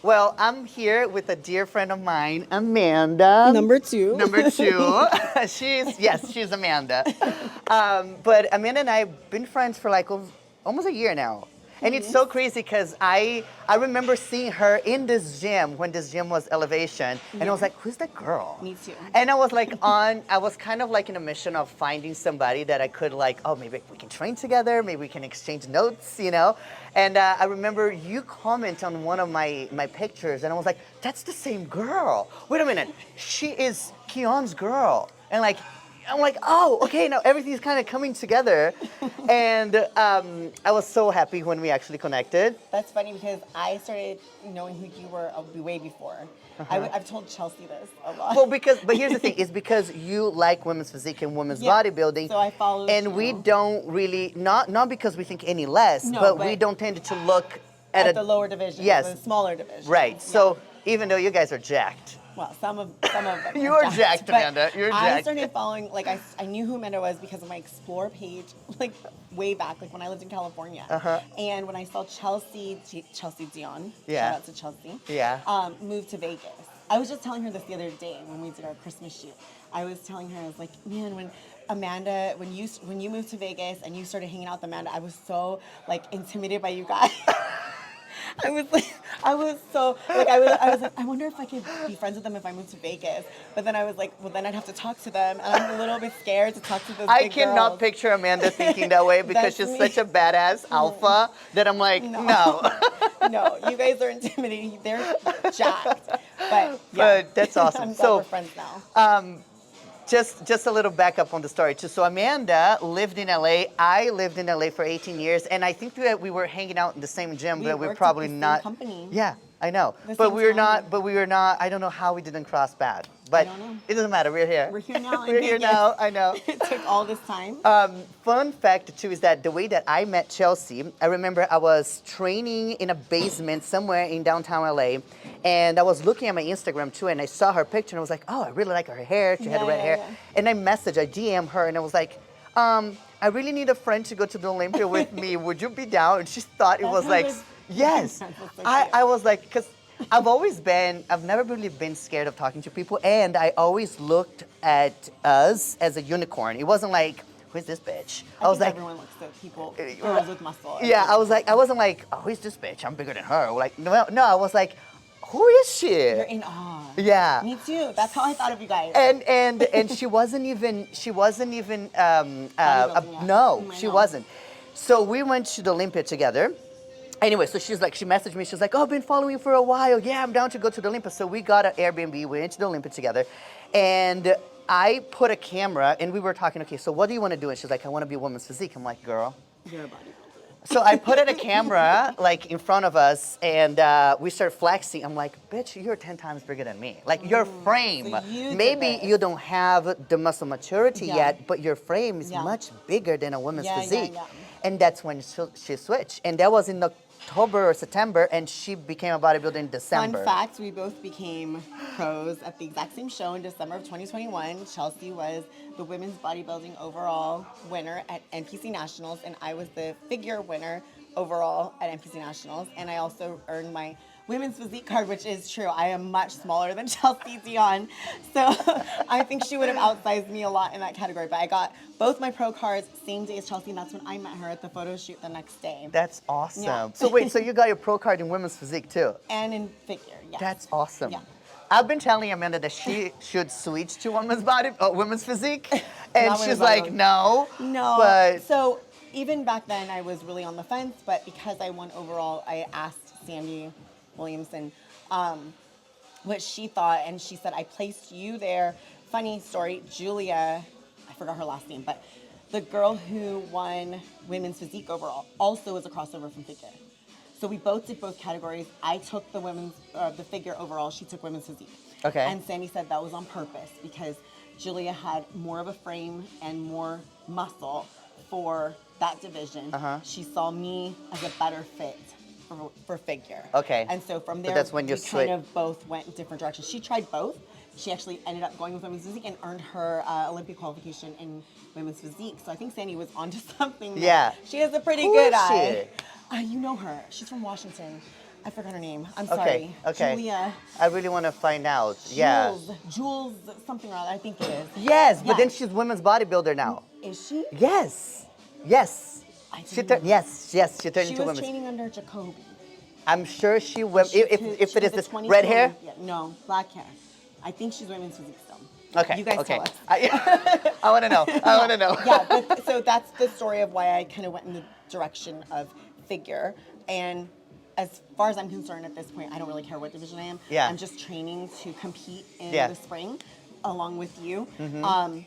Well, I'm here with a dear friend of mine, Amanda. Number two. Number two. She's Amanda. But Amanda and I have been friends for like almost a year now. And it's so crazy because I remember seeing her in this gym when this gym was Elevation. And I was like, who's that girl? Me too. And I was like I was kind of like in a mission of finding somebody that I could like, oh, maybe we can train together, maybe we can exchange notes, you know? And I remember you comment on one of my pictures and I was like, that's the same girl. Wait a minute, she is Keon's girl. And like, I'm like, oh, okay, now everything's kind of coming together. And I was so happy when we actually connected. That's funny because I started knowing who you were way before. I've told Chelsea this a lot. Well, but here's the thing, is because you like women's physique and women's bodybuilding. So I followed and you. we don't really, not because we think any less, No, but but we don't tend to look at the lower division, yes, the smaller division. Right, Yeah. so even though you guys are jacked. Well, some of them. You are jacked, but Amanda. You're I jacked. started following, like, I knew who Amanda was because of my Explore page, like, way back, like, when I lived in California. And when I saw Chelsea Dion, Yeah. shout out to Chelsea, Yeah. moved to Vegas. I was just telling her this the other day when we did our Christmas shoot. I was telling her, I was like, man, when Amanda, when you moved to Vegas and you started hanging out with Amanda, I was so, like, intimidated by you guys. I was like, I was like, I wonder if I could be friends with them if I moved to Vegas. But then I was like, well, then I'd have to talk to them, and I'm a little bit scared to talk to those I big cannot girls. picture Amanda thinking that way because she's me. such a badass alpha that I'm like, no. No, you guys are intimidating. They're jacked. But yeah, But that's awesome. I'm glad So, we're friends now. Just a little backup on the story too. So Amanda lived in LA. I lived in LA for 18 years, and I think that we were hanging out in the same gym, but we're worked probably at the same not. company. Yeah, I know. The But same we were time. not. But we were not. I don't know how we didn't cross paths. But don't know. it doesn't matter. We're here. We're here now. in We're here Vegas. now. I know. It took all this time. Fun fact too is that the way that I met Chelsea, I remember I was training in a basement somewhere in downtown LA, and I was looking at my Instagram too, and I saw her picture, and I was like, oh, I really like her hair. She had red hair, and I DM her, and I was like, I really need a friend to go to the Olympia with me. Would you be down? And she thought it was like, yes. I was like, because I've never really been scared of talking to people, and I always looked at us as a unicorn. It wasn't like, who's this bitch? I was like, everyone looks at people, girls with muscle. Yeah, I wasn't like, oh, who's this bitch? I'm bigger than her. Like, no, I was like, who is she? You're in awe. Yeah. Me too. That's how I thought of you guys. And she wasn't even no, she wasn't. So we went to the Olympia together. Anyway, so she messaged me. She's like, oh, I've been following you for a while. Yeah, I'm down to go to the Olympia. So we got an Airbnb. We went to the Olympia together. And I put a camera, and we were talking, okay, so what do you want to do? And she's like, I want to be a woman's physique. I'm like, girl. You're a bodybuilder. So I put a camera, like, in front of us, and we started flexing. I'm like, bitch, you're 10 times bigger than me. Like, your frame. So you did Maybe this. you don't have the muscle maturity Yeah. yet, but your frame is Yeah. much bigger than a woman's Yeah, yeah, physique. yeah. And that's when she switched. And that was in October or September, and she became a bodybuilder in December. Fun fact, we both became pros at the exact same show in December of 2021. Chelsea was the women's bodybuilding overall winner at NPC Nationals, and I was the figure winner overall at NPC Nationals. And I also earned my women's physique card, which is true. I am much smaller than Chelsea Dion. So I think she would have outsized me a lot in that category. But I got both my pro cards same day as Chelsea, and that's when I met her at the photo shoot the next day. That's awesome. Yeah. So wait, so you got your pro card in women's physique too? And in figure, yes. That's awesome. Yeah. I've been telling Amanda that she should switch to women's physique, and Not she's women's like, bodybuilding. no. No. But So even back then, I was really on the fence, but because I won overall, I asked Sandy Williamson what she thought, and she said, I placed you there. Funny story, Julia, I forgot her last name, but the girl who won women's physique overall also was a crossover from figure. So we both did both categories. I took the the figure overall. She took women's physique. Okay. And Sandy said that was on purpose because Julia had more of a frame and more muscle for that division. She saw me as a better fit for figure. Okay. And so from there, that's when you we kind of both went in different directions. She tried both. She actually ended up going with women's physique and earned her Olympic qualification in women's physique. So I think Sandy was onto something there. Yeah. She has a pretty Who good is eye. she? You know her. She's from Washington. I forgot her name. I'm Okay, sorry. okay. Julia. I really want to find out. Yeah. Jules, something or other. I think it is. Yes, but then Yes. she's women's bodybuilder now. Is she? Yes. Yes. I She didn't turned. know. Yes. Yes. She turned She into was women's. training under Jacoby. I'm sure she went. If She it was is a this 22 red hair. Olympia. No, black hair. I think she's women's physique still. Okay. You guys okay. tell us. I want to know. I want to know. Yeah, but, so that's the story of why I kind of went in the direction of figure. And as far as I'm concerned at this point, I don't really care what division I am. Yeah. I'm just training to compete in Yeah. the spring along with you. Mm-hmm.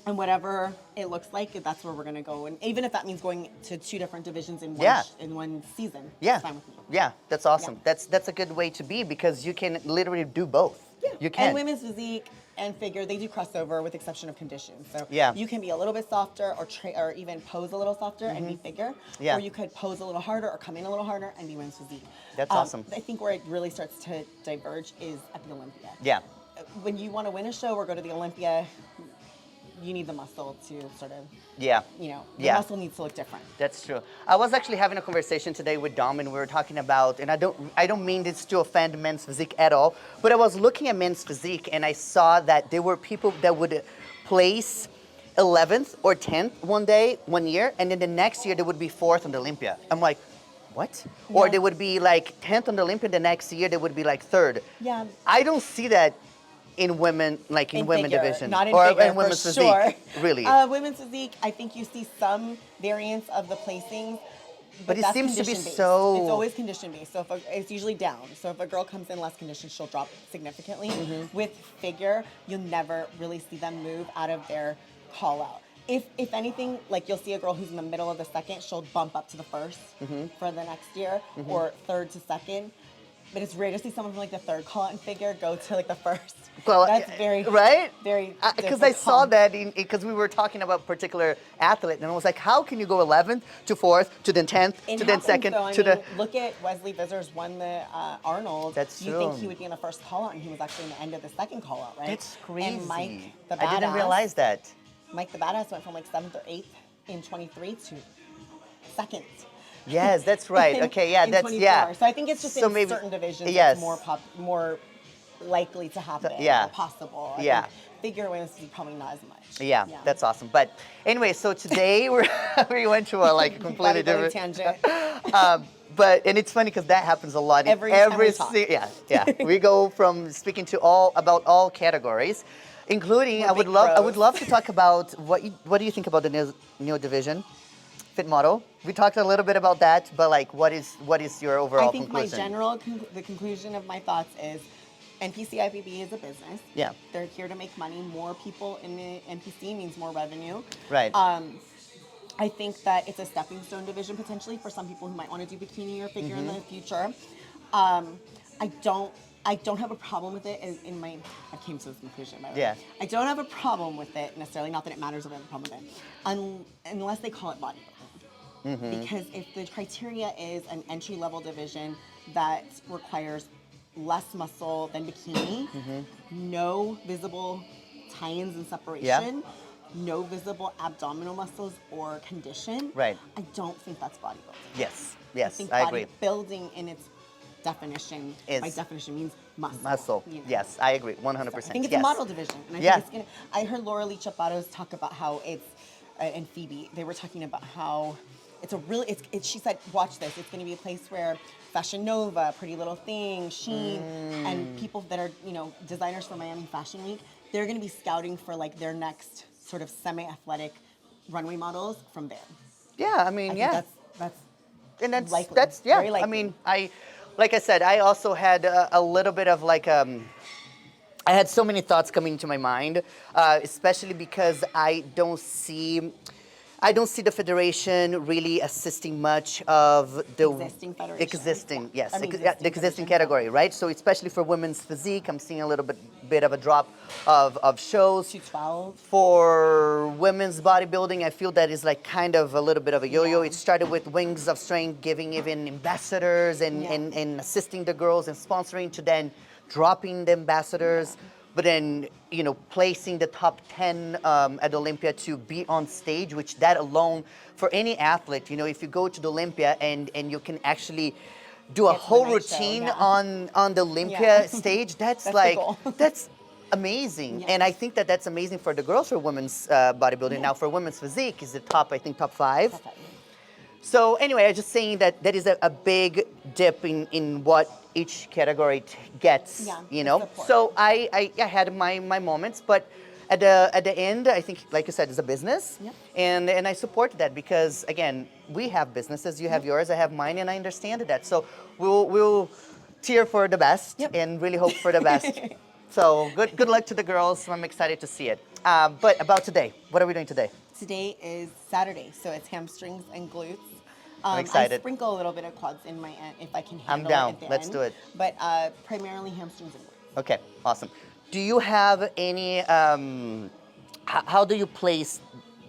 And whatever it looks like, that's where we're going to go. And even if that means going to 2 different divisions in one, Yeah. in one season, Yeah. it's fine with me. Yeah. That's awesome. Yeah. That's a good way to be because you can literally do both. Yeah. You can. And women's physique and figure, they do crossover with exception of conditions. So Yeah. you can be a little bit softer or even pose a little softer and be figure. Yeah. Or you could pose a little harder or come in a little harder and be women's physique. That's awesome. I think where it really starts to diverge is at the Olympia. Yeah. When you want to win a show or go to the Olympia, you need the muscle to sort of, Yeah. the Yeah. muscle needs to look different. That's true. I was actually having a conversation today with Dom, and we were talking about, and I don't mean this to offend men's physique at all, but I was looking at men's physique, and I saw that there were people that would place 11th or 10th one day, 1 year, and then the next year they would be 4th on the Olympia. I'm like, what? Or Yeah. they would be like 10th on the Olympia, the next year they would be like 3rd. Yeah. I don't see that in women, like in women figure, division, not in or figure, in women's for physique, sure. really. Women's physique, I think you see some variance of the placings, But it that's seems to be condition-based. so- It's always condition based. So it's usually down. So if a girl comes in less conditioned, she'll drop significantly. With figure, you'll never really see them move out of their call out. If anything, like you'll see a girl who's in the middle of the second, she'll bump up to the first for the next year, or third to second. But it's rare to see someone from like the third call out in figure go to like the first. Well, That's very right? very. Because I saw that because we were talking about a particular athlete, and I was like, how can you go 11th to 4th to then 10th It to then happens, 2nd though. to the. Look at Wesley Vissers won the Arnold. That's You true. think he would be in the first call out, and he was actually in the end of the second call out, right? That's crazy. And Mike the Badass. I didn't realize that. Mike the Badass went from like 7th or 8th in 23 to 2nd. Yes, that's right. Okay, yeah, in that's 24. yeah. So I think it's just So in maybe- certain divisions yes. it's more likely to happen. yeah. Or possible. I Yeah. think figure women's is probably not as much. Yeah, that's awesome. But anyway, so today we went to a like completely Bodybuilding different tangent. But and it's funny because that happens a lot. in Every time we talk. Yeah. We go from speaking to about all categories, including We're I would big love pros. to talk about what do you think about the new division, fit model? We talked a little bit about that, but like what is your overall I think conclusion? my general the conclusion of my thoughts is NPC-IPB is a business. Yeah. They're here to make money. More people in the NPC means more revenue. Right. I think that it's a stepping stone division potentially for some people who might want to do bikini or figure in the future. I don't have a problem with it. I came to this conclusion, by the way. Yeah. I don't have a problem with it necessarily. Not that it matters if I have a problem with it, unless they call it bodybuilding. Because if the criteria is an entry-level division that requires less muscle than bikini, no visible tie-ins and separation, no visible abdominal muscles or condition, Right. I don't think that's bodybuilding. Yes, I think I agree. bodybuilding in its definition, by definition, means muscle. Muscle. you know. Yes, I agree, 100%. I think it's yes. a model division, and I Yeah. think it's gonna. I heard Laura Lee Chapados talk about how it's, and Phoebe, they were talking about how it's a really. She said, watch this. It's going to be a place where Fashion Nova, Pretty Little Thing, Shein, and people that are designers for Miami Fashion Week, they're going to be scouting for like their next sort of semi-athletic runway models from there. Yeah, I mean, I yeah. think that's And that's likely, yeah. very I likely. mean, like I said, I also had a little bit of like I had so many thoughts coming to my mind, especially because I don't see the federation really assisting much of the Existing federation. Existing, Yeah. yes, I mean, the existing existing federation. category, right? So especially for women's physique, I'm seeing a little bit of a drop of shows. 212. For women's bodybuilding, I feel that is like kind of a little bit of a yo-yo. Yeah. It started with Wings of Strength giving even ambassadors and, Yeah. and assisting the girls and sponsoring to then dropping the ambassadors, but then, placing the top 10 at Olympia to be on stage, which that alone, for any athlete, if you go to the Olympia and you can actually do a Get to the whole night show, routine yeah. on the Olympia Yeah. stage, that's That's the like, goal. that's amazing. Yeah. And I think that that's amazing for the girls for women's bodybuilding. Yeah. Now for women's physique is the top, I think top 5. Top 5. So anyway, I was just saying that that is a big dip in what each category gets, Yeah, you the know. support. So I had my moments, but at the end, I think, like you said, it's a business, Yep. and I support that because again, we have businesses. You have yours, I have mine, and I understand that. So we'll cheer for the best Yep. and really hope for the best. So good luck to the girls. I'm excited to see it. But about today, what are we doing today? Today is Saturday, so it's hamstrings and glutes. I'm excited. I sprinkle a little bit of quads in my end if I can I'm handle down. it at the Let's end. do it. But primarily hamstrings and glutes. Okay, awesome. Do you have any? How do you place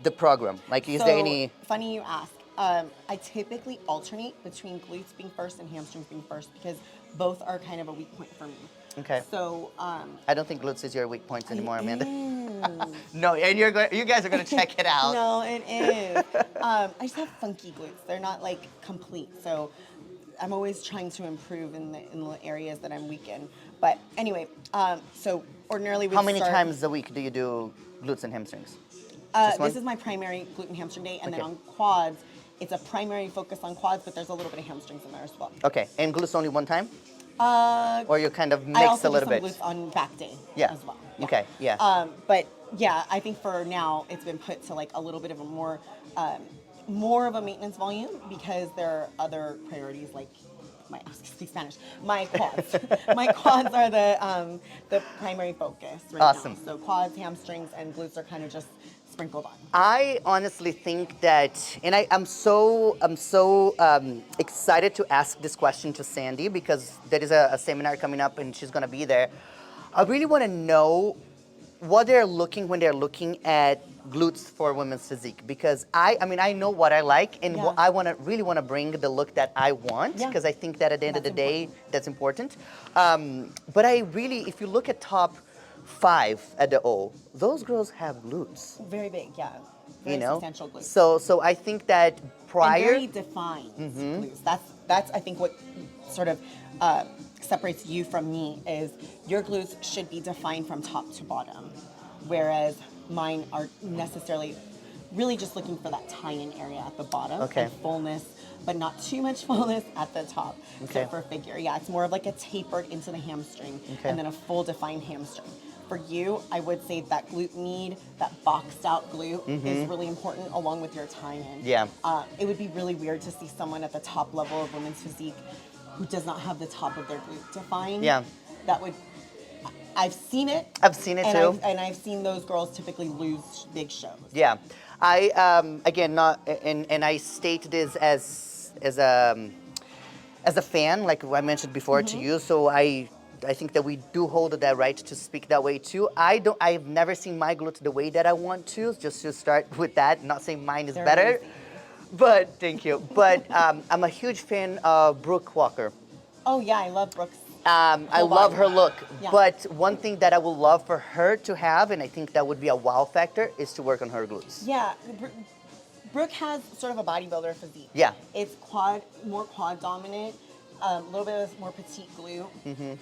the program? Like, is there any? Funny you ask. I typically alternate between glutes being first and hamstrings being first because both are kind of a weak point for me. Okay. So I don't think glutes is your weak point anymore, Amanda. is. No, and you guys are gonna check it out. No, it is. I just have funky glutes. They're not like complete. So I'm always trying to improve in the areas that I'm weak in. But anyway, so ordinarily we How many start, times a week do you do glutes and hamstrings? Just one? This is my primary glute and hamstring day, and Okay. then on quads, it's a primary focus on quads, but there's a little bit of hamstrings in there as well. Okay, and glutes only one time, Uh, or you kind of I mix also a little do some bit. glutes on back day Yeah. as well. Okay. Yeah. But yeah, I think for now it's been put to like a little bit of a more of a maintenance volume because there are other priorities like my I speak Spanish. My quads. My quads are the primary focus right Awesome. now. So quads, hamstrings, and glutes are kind of just sprinkled on. I honestly think that, and I'm so excited to ask this question to Sandy because there is a seminar coming up and she's gonna be there. I really want to know what they're looking when they're looking at glutes for women's physique because I mean I know what I like and what Yeah. I really want to bring the look that I want Yeah. because I think that at the end of the That's day that's important. But I really, if you look at top 5 at the O, those girls have glutes. Very big, yeah. Very You know, substantial glutes. so I think that And prior, very defined glutes. That's I think what sort of separates you from me is your glutes should be defined from top to bottom, whereas mine are necessarily really just looking for that tie-in area at the bottom Okay. and fullness, but not too much fullness at the top. Okay. So for figure, yeah, it's more of like a tapered into the hamstring Okay. and then a full defined hamstring. For you, I would say that glute med, that boxed out glute is really important along with your tie-in. Yeah. It would be really weird to see someone at the top level of women's physique who does not have the top of their glute defined. Yeah. That would, I've seen it. I've seen it and too. I've seen those girls typically lose big shows. Yeah, I again not and I state this as a fan, like I mentioned before to you. So I think that we do hold that right to speak that way too. I've never seen my glute the way that I want to. Just to start with that, not saying mine is They're better, amazing. but thank you. But I'm a huge fan of Brooke Walker. Oh yeah, I love Brooks. I Full love body. her look, Yeah. but one thing that I would love for her to have, and I think that would be a wow factor, is to work on her glutes. Yeah, Brooke has sort of a bodybuilder physique. Yeah. It's more quad dominant, a little bit of more petite glute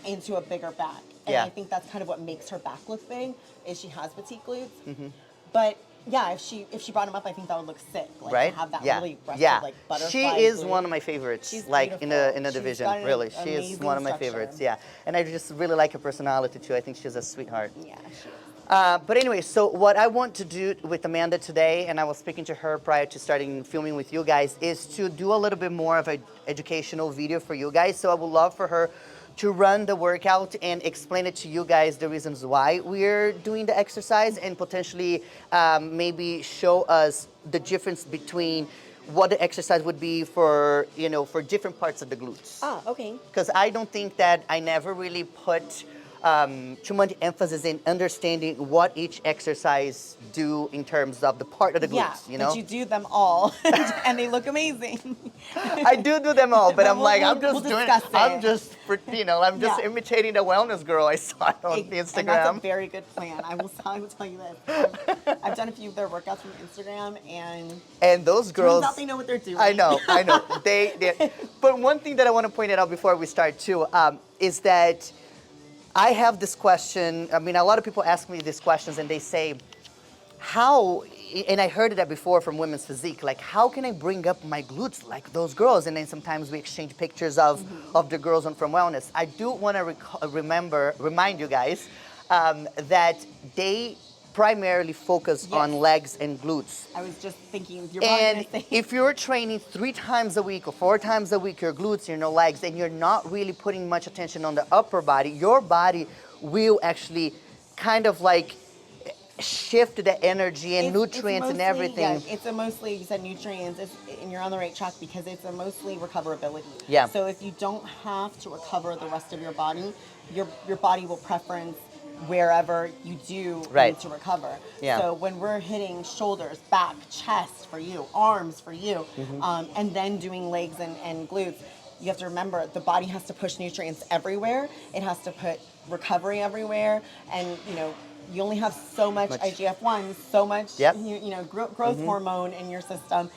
into a bigger back. And Yeah. I think that's kind of what makes her back look big, is she has petite glutes. But yeah, if she brought them up, I think that would look sick. Like Right? to have that Yeah. really aggressive, Yeah. like butterfly She is glute. one of my favorites, She's like in the beautiful. She's division. got an Really, she is amazing one of my structure. favorites. Yeah, and I just really like her personality too. I think she's a sweetheart. Yeah, she is. But anyway, so what I want to do with Amanda today, and I was speaking to her prior to starting filming with you guys, is to do a little bit more of an educational video for you guys. So I would love for her to run the workout and explain it to you guys the reasons why we're doing the exercise and potentially maybe show us the difference between what the exercise would be for, for different parts of the glutes. Ah, okay. Because I don't think that I never really put too much emphasis in understanding what each exercise do in terms of the part of the glutes, you know? But you do them all, and they look amazing. I do them all, but I'm like, I'm just we'll doing, discuss it. I'm just, you know, I'm just Yeah. imitating the wellness girl I saw on Instagram. And that's a very good plan. I will tell you this. I've done a few of their workouts from Instagram, and those girls, turns out they know what they're doing. I know. They. But one thing that I want to point it out before we start too is that I have this question. I mean, a lot of people ask me these questions, and they say, "How?" And I heard that before from Women's Physique. Like, how can I bring up my glutes like those girls? And then sometimes we exchange pictures of the girls on From Wellness. I do want to remind you guys that they primarily focus on legs and glutes. I was just thinking, And if you're training 3 times a week or 4 times a week, your glutes, your legs, and you're not really putting much attention on the upper body, your body will actually kind of like shift the energy and nutrients and everything. Yeah, it's a mostly, you said nutrients, and you're on the right track because it's a mostly recoverability. Yeah. So if you don't have to recover the rest of your body, your body will preference wherever you do need to recover. Yeah. So when we're hitting shoulders, back, chest for you, arms for you, and then doing legs and glutes, you have to remember the body has to push nutrients everywhere. It has to put recovery everywhere, and you only have so much IGF-1, so much growth hormone in your system,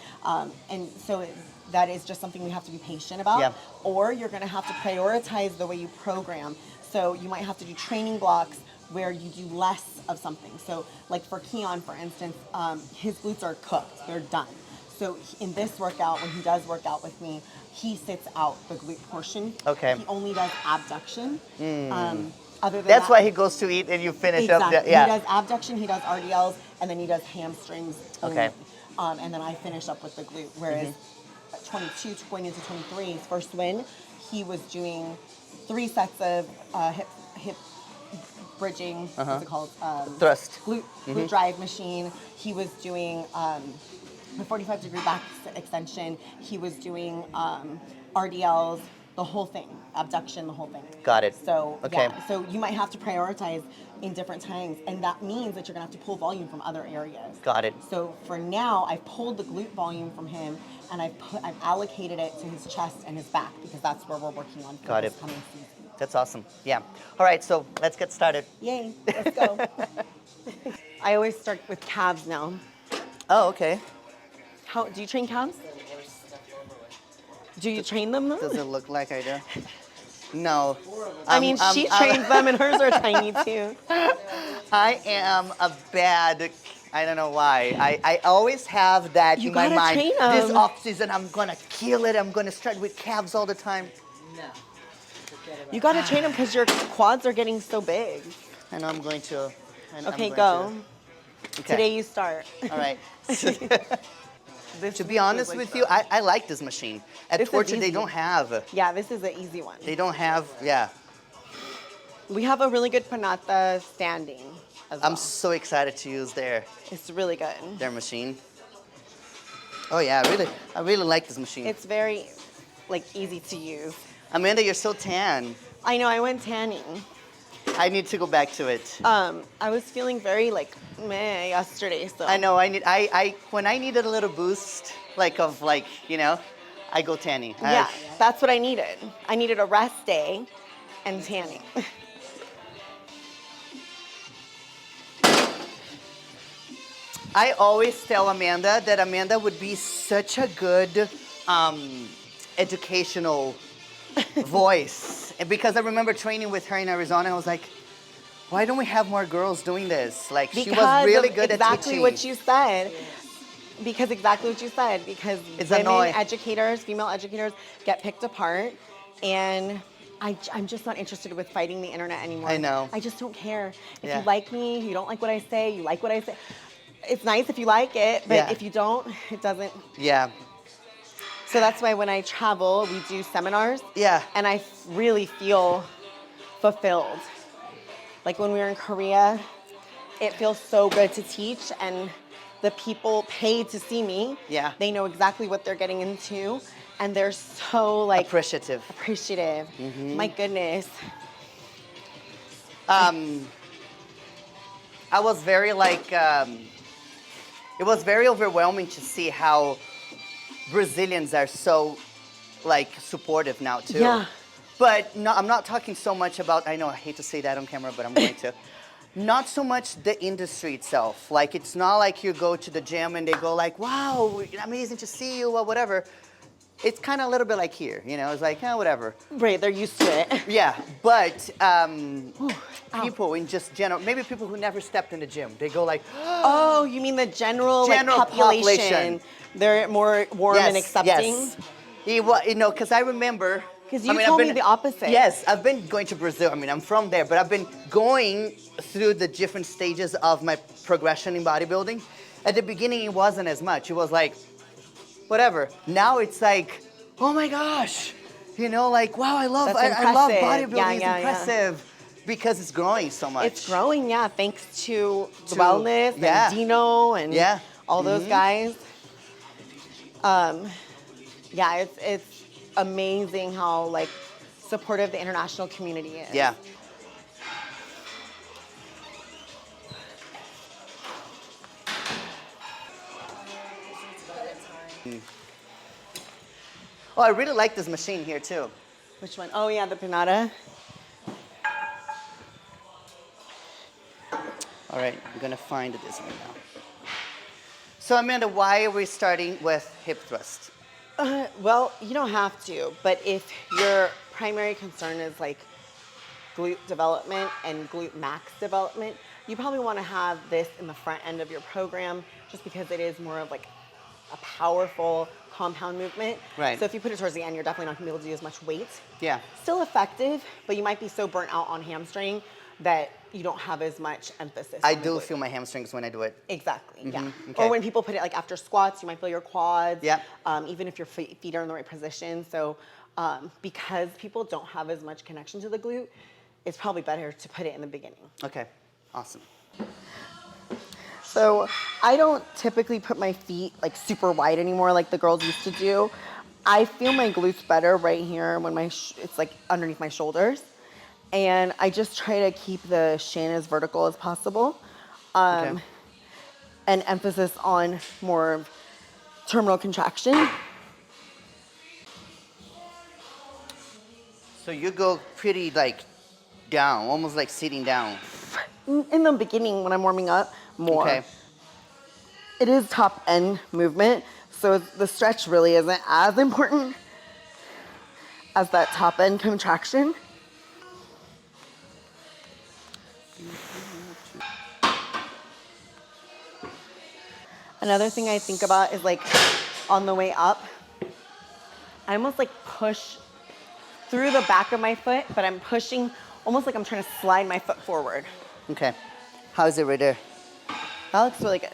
and so that is just something we have to be patient about. Yeah. Or you're going to have to prioritize the way you program. So you might have to do training blocks where you do less of something. So like for Keon, for instance, his glutes are cooked, they're done. So in this workout, when he does work out with me, he sits out the glute portion. Okay. He only does abduction. Other than That's why he goes to eat and you finish up. He does abduction, he does RDLs, and then he does hamstrings only. Okay. And then I finish up with the glute. Whereas at 22, going into 23, his first win, he was doing 3 sets of hip bridging, what's it called? Thrust. Glute drive machine. He was doing a 45-degree back extension. He was doing RDLs, the whole thing, abduction, the whole thing. Got it. So okay. So you might have to prioritize in different times, and that means that you're gonna have to pull volume from other areas. Got it. So for now, I've pulled the glute volume from him, and I've allocated it to his chest and his back because that's where we're working on for this coming season. That's awesome. Yeah. All right, so let's get started. Yay, let's go. I always start with calves now. Oh, okay. How do you train calves? Do you train them though? Does it look like I do? No. I mean, she trains them and hers are tiny too. I am a bad, I don't know why. I always have that in my mind. Train them. This off season, I'm gonna kill it. I'm gonna start with calves all the time. No. You gotta train them because your quads are getting so big. I know I'm going to. Okay, go. Okay. Today you start. All right. To be honest with you, I like this machine. At Torture, they don't have. Yeah, this is an easy one. They don't have, yeah. We have a really good panata standing as well. I'm so excited to use It's really good. their machine. Oh yeah, I really like this machine. It's very, easy to use. Amanda, you're so tan. I know, I went tanning. I need to go back to it. I was feeling very meh yesterday, so. I know. When I needed a little boost, I go tanning. Yeah, that's what I needed. I needed a rest day and tanning. I always tell Amanda that Amanda would be such a good educational voice. Because I remember training with her in Arizona, I was like, why don't we have more girls doing this? She was really good at teaching. Exactly what you said. Because exactly what you said. Because female educators get picked apart, and I'm just not interested with fighting the internet anymore. I know. I just don't care. If you like me, you don't like what I say, you like what I say. It's nice if you like it, but if you don't, it doesn't. Yeah. So that's why when I travel, we do seminars. Yeah. And I really feel fulfilled. Like when we were in Korea, it feels so good to teach, and the people pay to see me. Yeah. They know exactly what they're getting into, and they're so appreciative. Mm-hmm. My goodness. I was very like, it was very overwhelming to see how Brazilians are so like supportive now too. Yeah. But no, I'm not talking so much about, I know I hate to say that on camera, but I'm going to. Not so much the industry itself. Like it's not like you go to the gym and they go like, wow, amazing to see you or whatever. It's kind of a little bit like here, you know, it's like, whatever. Right, they're used to it. Yeah, but people in just general, maybe people who never stepped in the gym, they go like, Oh, you mean the general like, population. They're more warm and accepting? Yes. You know, because I remember. Because you told me the opposite. Yes, I've been going to Brazil. I mean, I'm from there, but I've been going through the different stages of my progression in bodybuilding. At the beginning, it wasn't as much. It was like, whatever. Now it's like, oh my gosh, you know, like, wow, I love bodybuilding. Yeah, it's impressive because it's growing so much. It's growing, yeah, thanks to the wellness yeah. and Dino and all those guys. Yeah, it's amazing how like supportive the international community is. Yeah. Oh, I really like this machine here too. Which one? Oh yeah, the pinata. All right, I'm gonna find this one now. So Amanda, why are we starting with hip thrust? Well, you don't have to, but if your primary concern is like glute development and glute max development, you probably want to have this in the front end of your program just because it is more of like a powerful compound movement. Right. So if you put it towards the end, you're definitely not going to be able to do as much weight. Yeah. Still effective, but you might be so burnt out on hamstring that you don't have as much emphasis. I do feel my hamstrings when I do it. Exactly, yeah. Okay. Or when people put it like after squats, you might feel your quads. Yeah. Even if your feet are in the right position. So because people don't have as much connection to the glute, it's probably better to put it in the beginning. Okay, awesome. So I don't typically put my feet like super wide anymore like the girls used to do. I feel my glutes better right here when it's like underneath my shoulders. And I just try to keep the shin as vertical as possible. And emphasis on more terminal contraction. So you go pretty like down, almost like sitting down. In the beginning when I'm warming up, more. Okay. It is top end movement, so the stretch really isn't as important as that top end contraction. Another thing I think about is like on the way up, I almost like push through the back of my foot, but I'm pushing almost like I'm trying to slide my foot forward. Okay. How is it right there? That looks really good.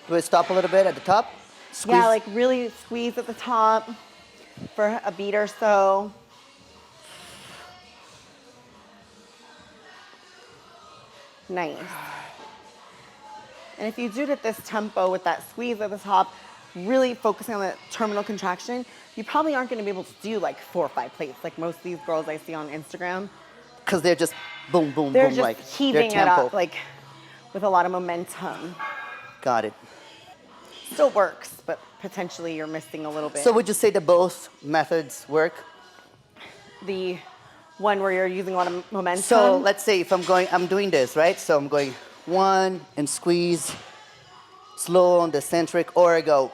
Do I stop a little bit at the top? Squeeze. Yeah, like really squeeze at the top for a beat or so. Nice. And if you do it at this tempo with that squeeze at the top, really focusing on the terminal contraction, you probably aren't going to be able to do like 4 or 5 plates like most of these girls I see on Instagram. Because they're just boom, boom, They're boom, just like heaving their it tempo. up like with a lot of momentum. Got it. Still works, but potentially you're missing a little bit. So would you say that both methods work? The one where you're using a lot of momentum. So let's say if I'm doing this, right? So I'm going 1 and squeeze, slow on the eccentric, or I go.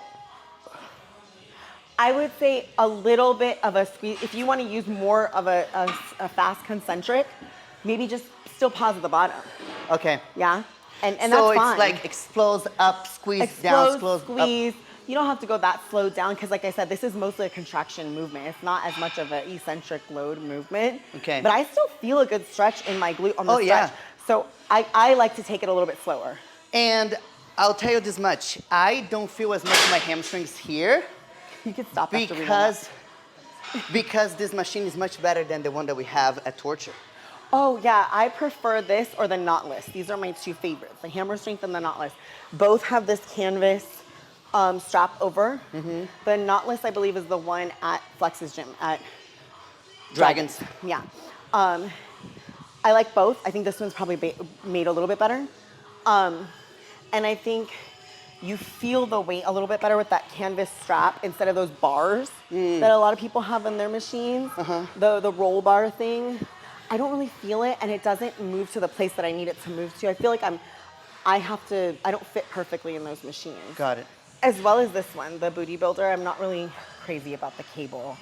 I would say a little bit of a squeeze. If you want to use more of a fast concentric, maybe just still pause at the bottom. Okay. Yeah? And so that's fine. it's like explodes up, squeeze down, squeeze. up. You don't have to go that slow down because like I said, this is mostly a contraction movement. It's not as much of an eccentric load movement. Okay. But I still feel a good stretch in my glute on the stretch. Yeah. So I like to take it a little bit slower. And I'll tell you this much. I don't feel as much of my hamstrings here. You can stop after we warm up. Because this machine is much better than the one that we have at Torture. Oh yeah, I prefer this or the knotless. These are my two favorites, the hammer strength and the knotless. Both have this canvas strap over. The knotless, I believe, is the one at Flex's gym, at Dragons. Yeah. I like both. I think this one's probably made a little bit better. And I think you feel the weight a little bit better with that canvas strap instead of those bars that a lot of people have in their machines. The roll bar thing. I don't really feel it, and it doesn't move to the place that I need it to move to. I feel like I don't fit perfectly in those machines. Got it. As well as this one, the Booty Builder. I'm not really crazy about the cable.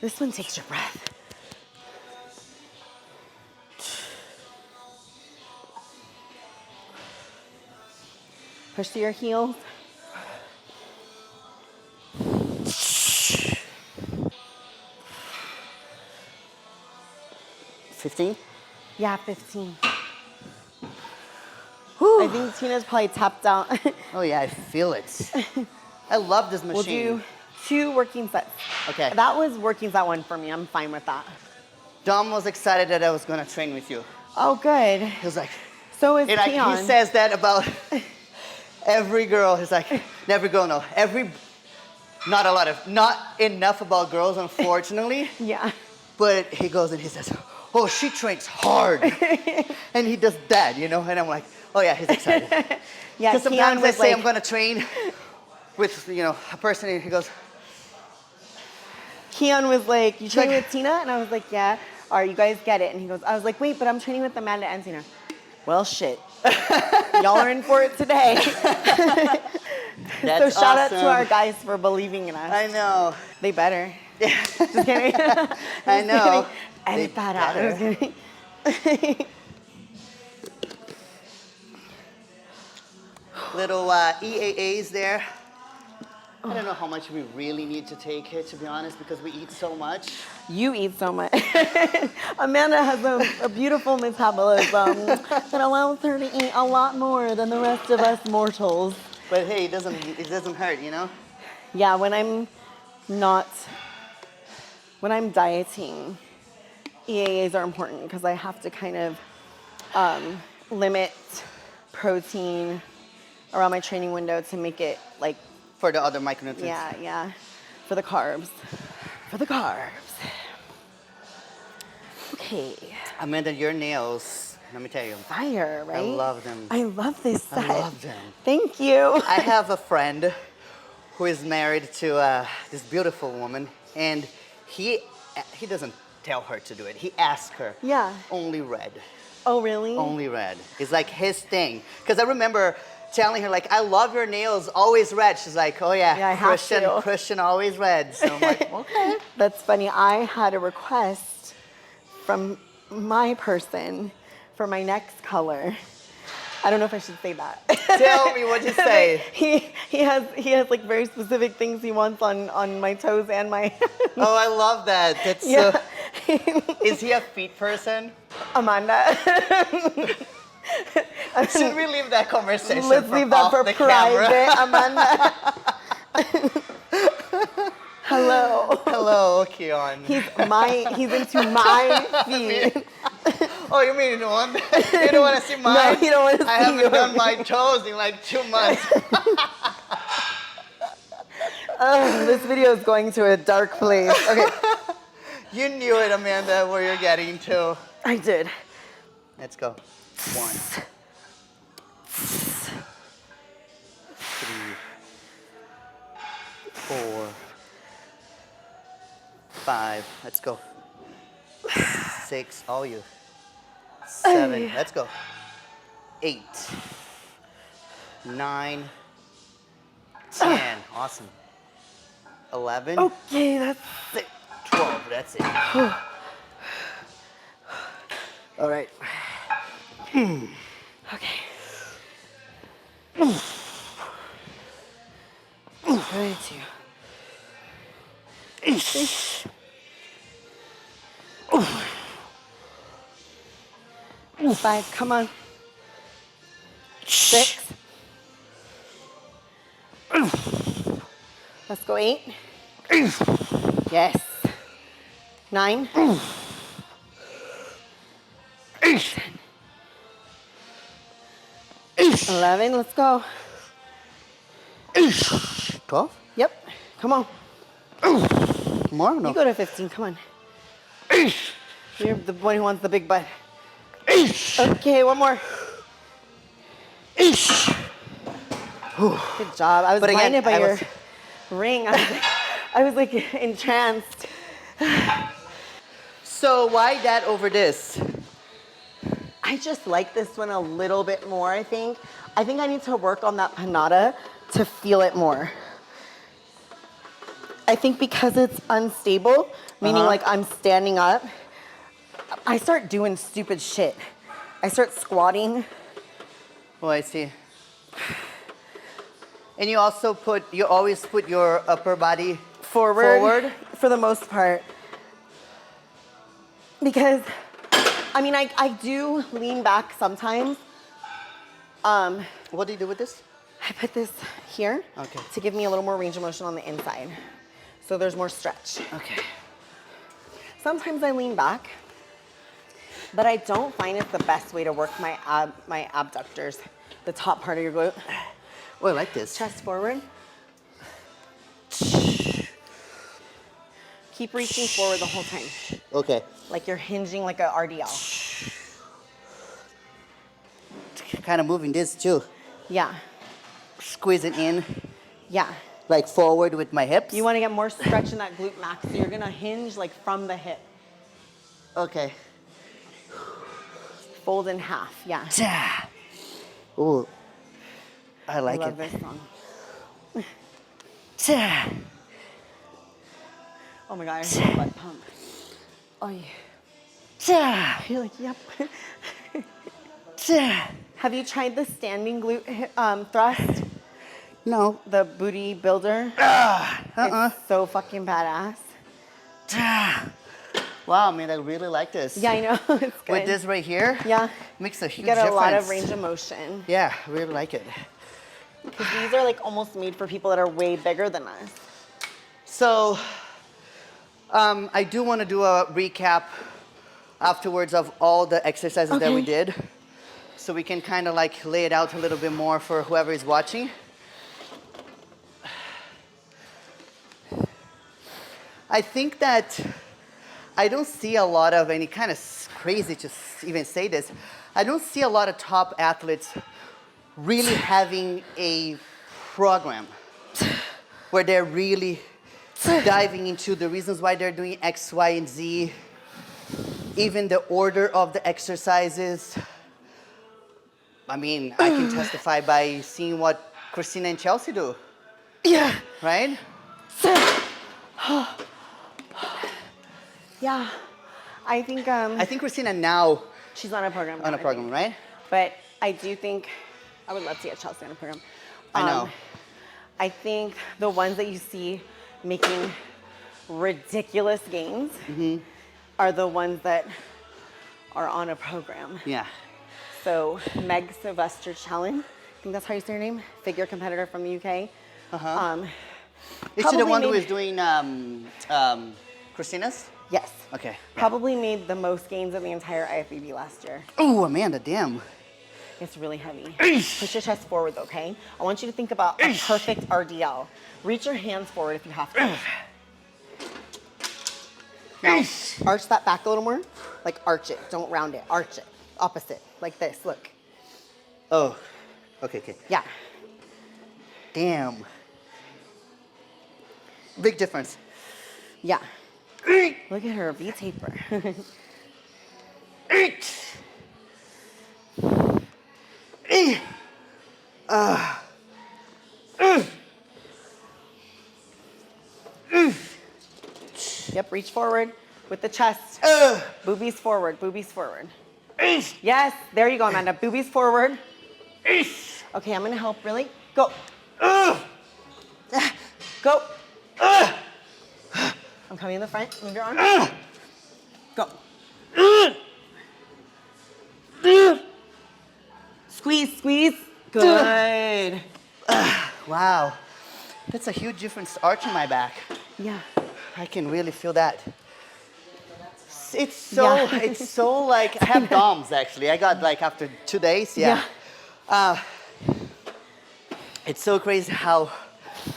This one takes your breath. Push to your heels. $15? Yeah, 15. I think Tina's probably tapped out. Oh yeah, I feel it. I love this machine. We'll do 2 working sets. Okay. That was working set 1 for me. I'm fine with that. Dom was excited that I was gonna train with you. Oh, good. He was like, So is and Keon. he says that about every girl. He's like, every girl, no. Not enough about girls, unfortunately. Yeah. But he goes and he says, oh, she trains hard. And he does that, you know? And I'm like, oh yeah, he's excited. Yeah, Because sometimes I say I'm gonna train with, a person, and he goes, Keon was like, you training with Tina? And I was like, yeah. All right, you guys get it. And he goes, I was like, wait, but I'm training with Amanda and Tina. Well, shit. Y'all are in for it today. So shout out to our guys for believing in us. I know. They better. Yeah. Just kidding. I know. Edit that out. I was kidding. Little EAAs there. I don't know how much we really need to take here, to be honest, because we eat so much. You eat so much. Amanda has a beautiful metabolism that allows her to eat a lot more than the rest of us mortals. But hey, it doesn't hurt, you know? Yeah, when I'm dieting, EAAs are important because I have to kind of limit protein around my training window to make it like. For the other micronutrients. Yeah. For the carbs. Okay. Amanda, your nails, let me tell you. Fire, right? I love them. I love this set. I love them. Thank you. I have a friend who is married to this beautiful woman, and he doesn't tell her to do it. He asks her. Yeah. Only red. Oh, really? Only red. It's like his thing. Because I remember telling her, like, I love your nails, always red. She's like, oh yeah, Christian, always red. So I'm like, okay. That's funny. I had a request from my person for my next color. I don't know if I should say that. Tell me what you say. He has like very specific things he wants on my toes and my. Oh, I love that. That's yeah. Is he a feet person? Amanda. Should we leave that conversation? Let's leave that for private, Amanda. Hello, Keon. He's into my feet. Oh, you mean you don't want to see mine? No, you don't want to see I haven't done my toes in like 2 months. This video is going to a dark place. Okay. You knew it, Amanda, where you're getting to. I did. Let's go. 1, 3, 4, 5. Let's go. 6. All you. 7. Let's go. 8, 9, 10. Awesome. 11. Okay, that's it. 12. That's it. All right. okay. 32. 5, come on. 6. Let's go 8. Yes. 9. 11, let's go. 12? Yep, come on. More? No. You go to 15, come on. You're the one who wants the big butt. Okay, one more. Good job. I was But again, blinded by I your was- ring. I was like entranced. So why that over this? I just like this one a little bit more, I think. I think I need to work on that panada to feel it more. I think because it's unstable, meaning like I'm standing up, I start doing stupid shit. I start squatting. Oh, I see. And you always put your upper body Forward for the most part. Because, I mean, I do lean back sometimes. What do you do with this? I put this here Okay. to give me a little more range of motion on the inside. So there's more stretch. Okay. Sometimes I lean back, but I don't find it's the best way to work my abductors, the top part of your glute. Oh, I like this. Chest forward. Keep reaching forward the whole time. Okay. Like you're hinging like a RDL. Kind of moving this too. Yeah, Squeeze it in, yeah. like forward with my hips. You want to get more stretch in that glute max, so you're gonna hinge like from the hip. Okay. Fold in half, yeah. Ooh, I like I love it. this song. Oh my God, I hear my butt pump. Oh yeah. You're like, yep. Have you tried the standing glute thrust? No. The booty builder? It's so fucking badass. Wow, man, I really like this. Yeah, I know. It's good. With this right here, Yeah. makes a You huge get a difference. lot of range of motion. Yeah, I really like it. Because these are like almost made for people that are way bigger than us. So, I do want to do a recap afterwards of all the exercises that we Okay. did. So we can kind of like lay it out a little bit more for whoever is watching. I think that I don't see a lot of, and it kind of crazy to even say this, I don't see a lot of top athletes really having a program where they're really diving into the reasons why they're doing X, Y, and Z, even the order of the exercises. I mean, I can testify by seeing what Christina and Chelsea do, Yeah. right? Yeah. I think I think Christina now she's on a program. on now, a program, I think. right? But I do think I would love to get Chelsea on a program. I know. I think the ones that you see making ridiculous gains are the ones that are on a program. Yeah. So Meg Sylvester Challenge, I think that's how you say her name, figure competitor from the UK. Is she the Probably one who made- is doing Christina's? Yes. Okay. Yeah. Probably made the most gains in the entire IFBB last year. Oh, Amanda, damn. It's really heavy. Push your chest forward, though, okay? I want you to think about a perfect RDL. Reach your hands forward if you have to. Now, arch that back a little more. Like arch it, don't round it, arch it. Opposite, like this, look. Oh, okay, okay. Yeah. Damn. Big difference. Yeah. Look at her, V-taper. Yep, reach forward with the chest. Boobies forward, boobies forward. Yes, there you go, Amanda. Boobies forward. Okay, I'm gonna help, really. Go. Go. I'm coming in the front. Move your arm. Go. Squeeze, squeeze. Good. Wow. That's a huge difference arch in my back. Yeah. I can really feel that. It's so like, I have DOMs actually. I got like after 2 days, yeah. It's so crazy how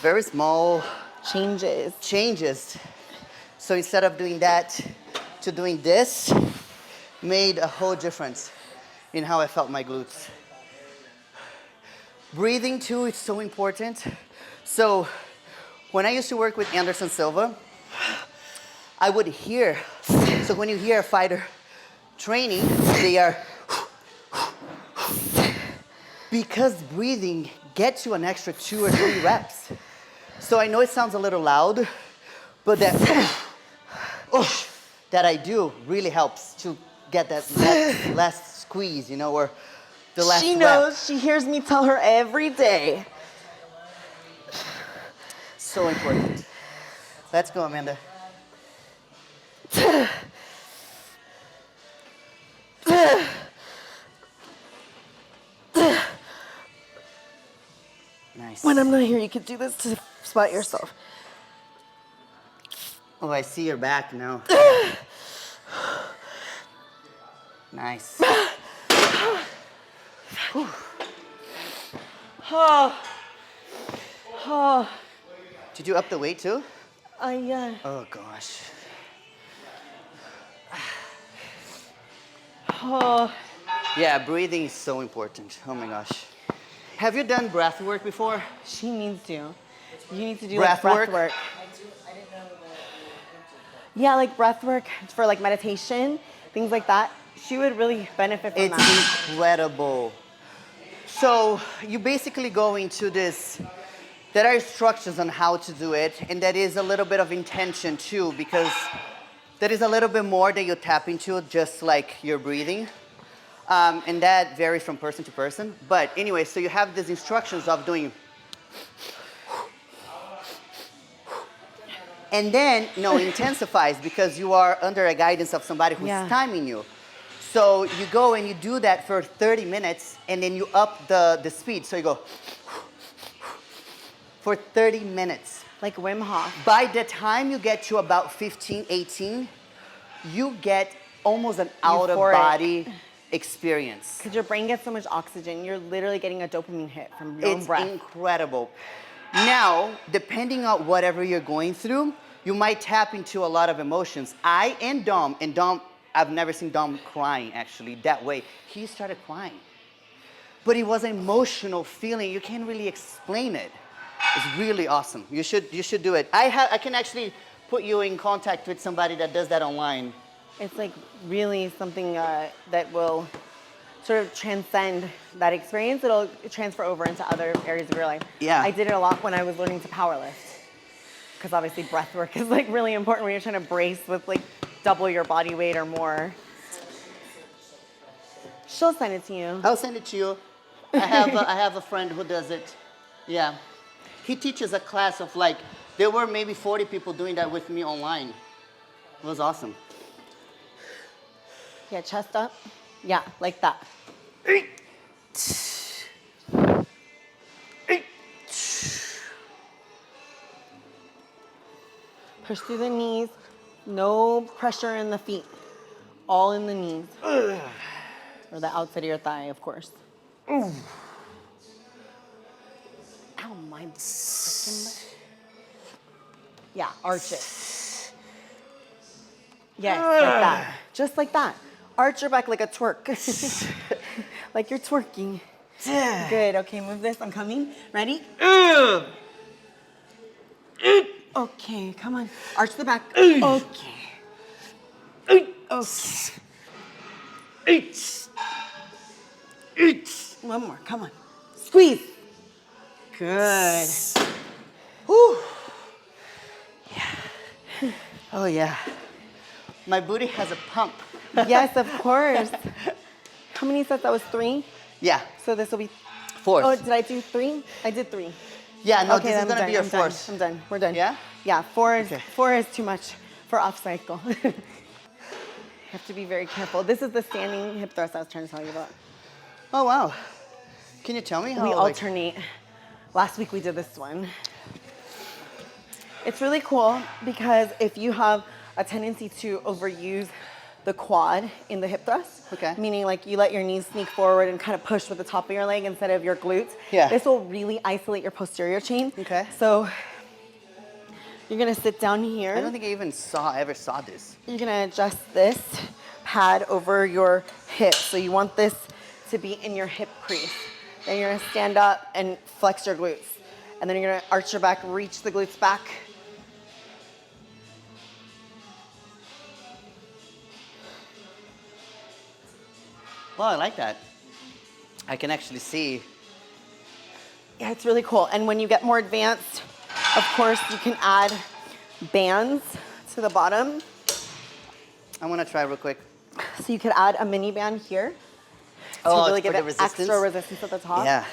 very small changes. So instead of doing that to doing this, made a whole difference in how I felt my glutes. Breathing too, it's so important. So when I used to work with Anderson Silva, I would hear, so when you hear a fighter training, they are, because breathing gets you an extra 2 or 3 reps. So I know it sounds a little loud, but that that I do really helps to get that last squeeze, you know, or the last She rep. knows, she hears me tell her every day. So important. Let's go, Amanda. Nice. When I'm not here, you could do this to spot yourself. Oh, I see your back now. Nice. Did you up the weight too? Yeah. Oh gosh. Yeah, breathing is so important. Oh my gosh. Have you done breath work before? She needs to. You need to do Breath like breath work? work. Yeah, like breath work for like meditation, things like that. She would really benefit from that. It's incredible. So you basically go into this, there are instructions on how to do it, and that is a little bit of intention too, because there is a little bit more that you tap into, just like your breathing. And that varies from person to person. But anyway, so you have these instructions of doing, and then, intensifies because you are under a guidance of somebody who's timing you. So you go and you do that for 30 minutes, and then you up the speed. So you go for 30 minutes. Like Wim Hof. By the time you get to about 15, 18, you get almost an out-of-body experience. Because your brain gets so much oxygen. You're literally getting a dopamine hit from your own breath. It's incredible. Now, depending on whatever you're going through, you might tap into a lot of emotions. And Dom, I've never seen Dom crying actually that way. He started crying. But it was an emotional feeling. You can't really explain it. It's really awesome. You should do it. I can actually put you in contact with somebody that does that online. It's like really something that will sort of transcend that experience. It'll transfer over into other areas of your life. Yeah. I did it a lot when I was learning to powerlift. Because obviously breath work is like really important when you're trying to brace with like double your body weight or more. She'll send it to you. I'll send it to you. I have a friend who does it. Yeah. He teaches a class of like, there were maybe 40 people doing that with me online. It was awesome. Yeah, chest up. Yeah, like that. Push through the knees. No pressure in the feet. All in the knees. Or the outside of your thigh, of course. Ow, my freaking. Yeah, arch it. Yes, like that. Just like that. Arch your back like a twerk. Like you're twerking. Good, okay, move this. I'm coming. Ready? Okay, come on. Arch the back. Okay. Okay. One more, come on. Squeeze. Good. Whew. Yeah. Oh yeah. My booty has a pump. Yes, of course. How many sets? That was 3? Yeah. So this will be 4th. Oh, did I do 3? I did 3. Yeah, no, Okay, this is I'm gonna done, be your I'm done, 4th. I'm done. We're done. Yeah? Yeah, 4 is Okay. 4 is too much for off cycle. You have to be very careful. This is the standing hip thrust I was trying to tell you about. Oh wow. Can you tell me how? We like, alternate. Last week we did this one. It's really cool because if you have a tendency to overuse the quad in the hip thrust, Okay. meaning like you let your knees sneak forward and kind of push with the top of your leg instead of your glutes, Yeah. this will really isolate your posterior chain. Okay. So you're gonna sit down here. I don't think I even ever saw this. You're gonna adjust this pad over your hip. So you want this to be in your hip crease. Then you're gonna stand up and flex your glutes. And then you're gonna arch your back, reach the glutes back. Well, I like that. I can actually see. Yeah, it's really cool. And when you get more advanced, of course, you can add bands to the bottom. I want to try real quick. So you could add a mini band here to Oh, really for give the it resistance? extra resistance at the top. Yeah.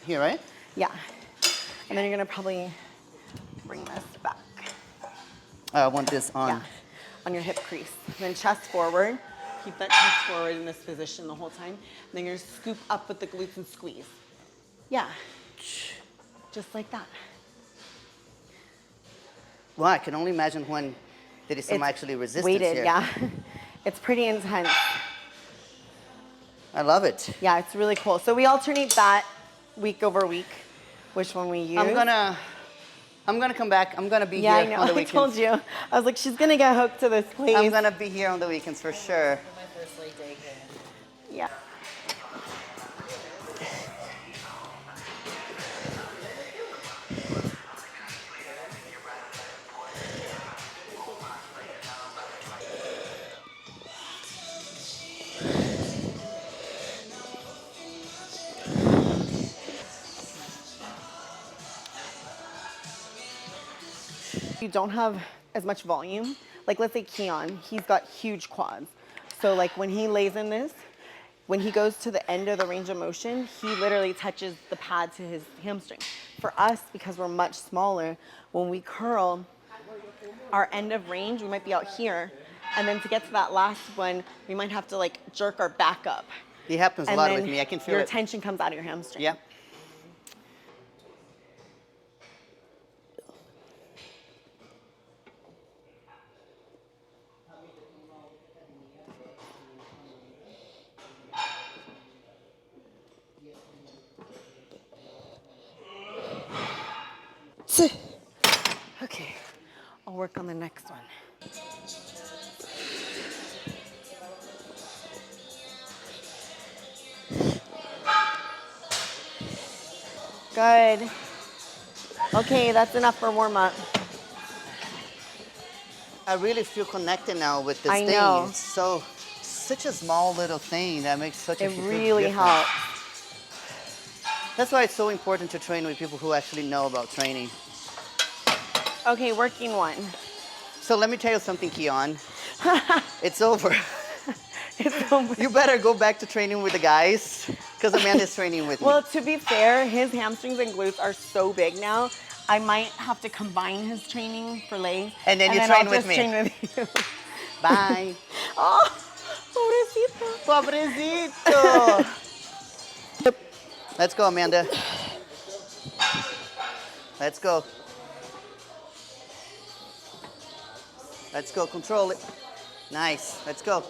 Here, right? Yeah. And then you're gonna probably bring this back. I want this on. Yeah, on your hip crease. And then chest forward. Keep that chest forward in this position the whole time. And then you're gonna scoop up with the glutes and squeeze. Yeah, just like that. Well, I can only imagine when there is some actually resistance weighted, here. yeah. It's pretty intense. I love it. Yeah, it's really cool. So we alternate that week over week, which one we use. I'm gonna come back. I'm gonna be Yeah, I here know. on the I weekends. told you. I was like, she's gonna get hooked to this place. I'm gonna be here on the weekends for sure. My first leg day here. Yeah. You don't have as much volume. Like let's say Keon, he's got huge quads. So like when he lays in this, when he goes to the end of the range of motion, he literally touches the pad to his hamstring. For us, because we're much smaller, when we curl, our end of range, we might be out here. And then to get to that last one, we might have to like jerk our back up. It happens a And lot then with me. I can feel your it. tension comes out of your hamstring. Yeah. Okay, I'll work on the next one. Good. Okay, that's enough for warm up. I really feel connected now with this I thing. know. It's such a small little thing that makes such a It huge really difference. helps. That's why it's so important to train with people who actually know about training. Okay, working one. So let me tell you something, Keon. It's over. It's over. You better go back to training with the guys, because Amanda's training with Well, me. to be fair, his hamstrings and glutes are so big now. I might have to combine his training for legs. And then you I'll train with just me. train with you. Bye. Oh, pobrecito. Pobrecito. Let's go, Amanda. Let's go. Let's go, control it. Nice, let's go.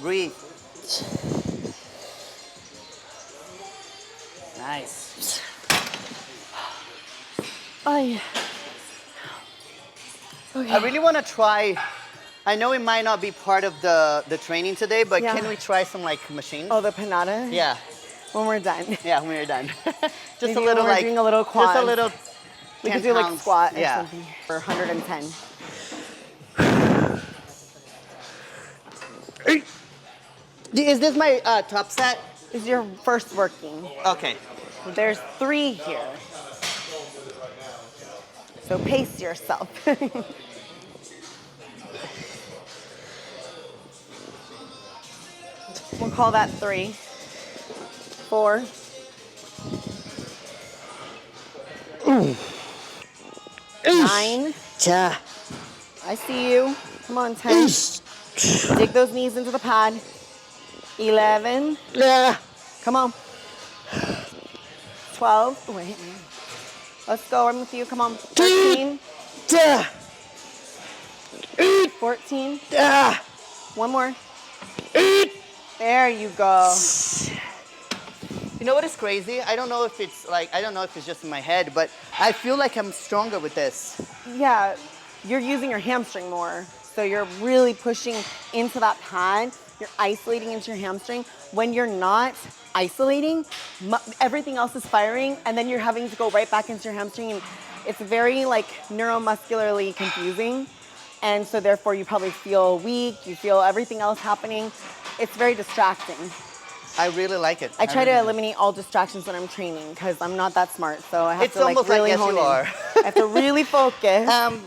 Breathe. Nice. Oh, yeah. Okay. I really want to try, I know it might not be part of the training today, but Yeah. can we try some like machines? Oh, the panada? Yeah, When we're done. yeah, when we're done. Just Maybe a little when we're like, doing a little just a quads. little We 10 could do like pounds. squat or Yeah. something for 110. Is this my top set? This is your first working. Okay. There's 3 here. So pace yourself. We'll call that 3. 4. Nine. Ja. I see you. Come on, 10. Dig those knees into the pad. 11. Come on. 12. Wait. Let's go. I'm with you. Come on. 13. 14. One more. There you go. You know what is crazy? I don't know if it's like, I don't know if it's just in my head, but I feel like I'm stronger with this. Yeah, you're using your hamstring more. So you're really pushing into that pad. You're isolating into your hamstring. When you're not isolating, everything else is firing, and then you're having to go right back into your hamstring. And it's very like neuromuscularly confusing. And so therefore you probably feel weak, you feel everything else happening. It's very distracting. I really like it. I try to eliminate all distractions when I'm training because I'm not that smart. So I have It's to like almost really like, yes, hone you in. are. I have to really focus.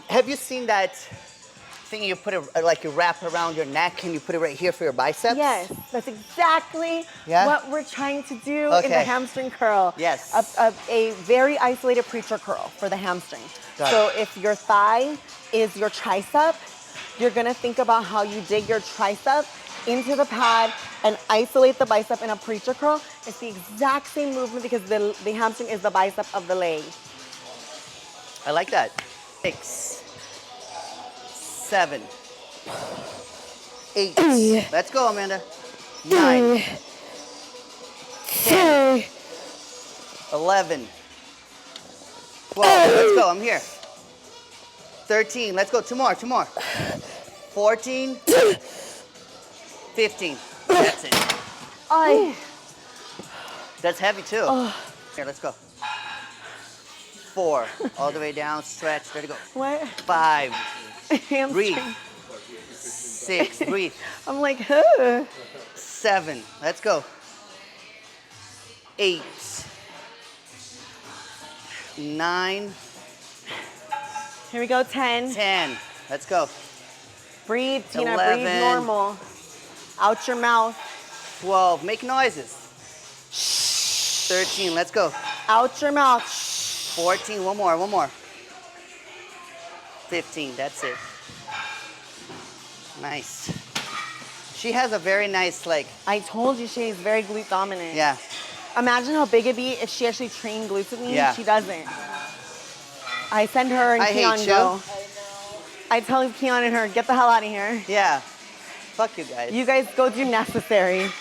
Have you seen that thing you put it, like you wrap around your neck and you put it right here for your biceps? Yes, that's exactly what we're trying to do in the hamstring curl. Yes. A very isolated preacher curl for the hamstring. So if your thigh is your tricep, you're gonna think about how you dig your tricep into the pad and isolate the bicep in a preacher curl. It's the exact same movement because the hamstring is the bicep of the leg. I like that. 6, 7, 8. Let's go, Amanda. 9, 10, 11, 12. Let's go. I'm here. 13. Let's go. Two more. 14. 15. That's it. That's heavy too. Here, let's go. 4. All the way down. Stretch. There you go. What? 5. Hamstring. Breathe. 6. Breathe. I'm like, 7. Let's go. 8. 9. Here we go, 10. 10. Let's go. Breathe, Tina, 11. breathe normal. Out your mouth. 12. Make noises. 13. Let's go. Out your mouth. 14. One more. 15. That's it. Nice. She has a very nice, like... I told you she's very glute dominant. Yeah. Imagine how big it'd be if she actually trained glutes with me. Yeah. She doesn't. I send her and Keon go. I tell Keon and her, get the hell out of here. Yeah. Fuck you guys. You guys go do necessary.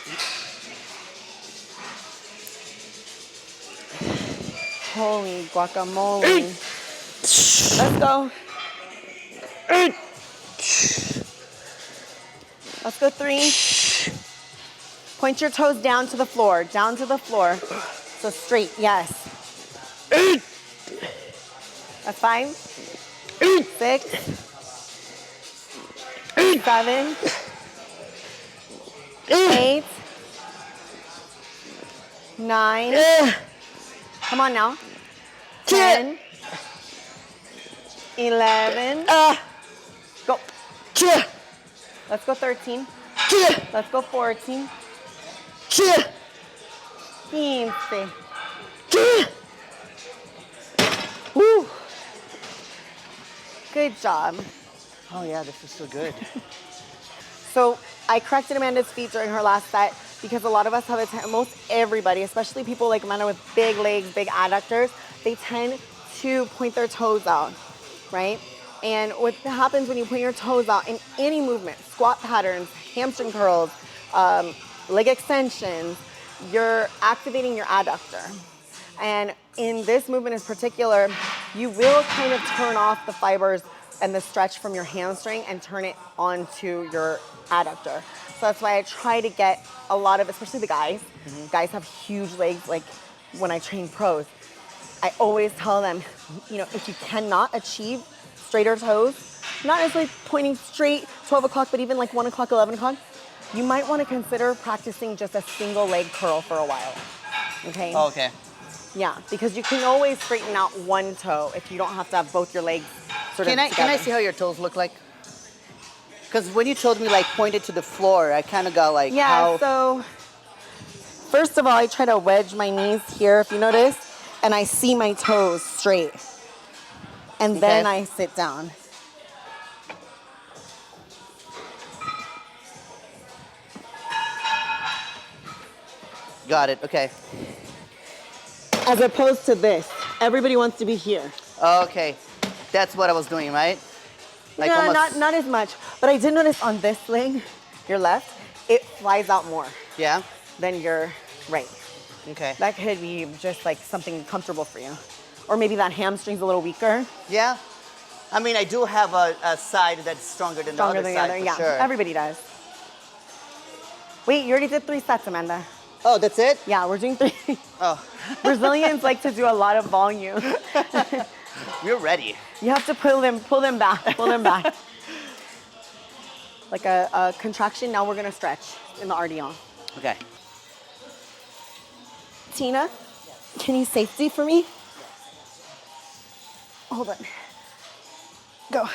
Holy guacamole. Let's go. Let's go 3. Point your toes down to the floor. Down to the floor. So straight, yes. That's 5. 6. 7. 8. 9. Come on now. 10. 11. Go. Let's go 13. Let's go 14. 15. Woo. Good job. Oh yeah, this is so good. So I corrected Amanda's feet during her last set because a lot of us have most everybody, especially people like Amanda with big legs, big adductors, they tend to point their toes out, right? And what happens when you point your toes out in any movement, squat patterns, hamstring curls, leg extensions, you're activating your adductor. And in this movement in particular, you will kind of turn off the fibers and the stretch from your hamstring and turn it onto your adductor. So that's why I try to get a lot of, especially the guys. Guys have huge legs, like when I train pros. I always tell them, you know, if you cannot achieve straighter toes, not necessarily pointing straight 12 o'clock, but even like 1 o'clock, 11 o'clock, you might want to consider practicing just a single leg curl for a while, okay? Oh, okay. Yeah, because you can always straighten out one toe if you don't have to have both your legs sort of together. Can I see how your toes look like? Because when you told me like pointed to the floor, I kind of got like so first of all, I try to wedge my knees here, if you notice, and I see my toes straight. And then I sit down. Got it. Okay. As opposed to this. Everybody wants to be here. Okay. That's what I was doing, right? Like No, almost... not as much. But I did notice on this leg, your left, it flies out more Yeah? than your right. Okay. That could be just like something comfortable for you. Or maybe that hamstring's a little weaker. Yeah? I mean, I do have a side that's stronger than the other side, for sure. Everybody does. Wait, you already did 3 sets, Amanda. Oh, that's it? Yeah, we're doing 3. Oh. Brazilians like to do a lot of volume. We're ready. You have to pull them back. Like a contraction, now we're gonna stretch in the RDL. Okay. Tina, can you safety for me? Hold on. Go.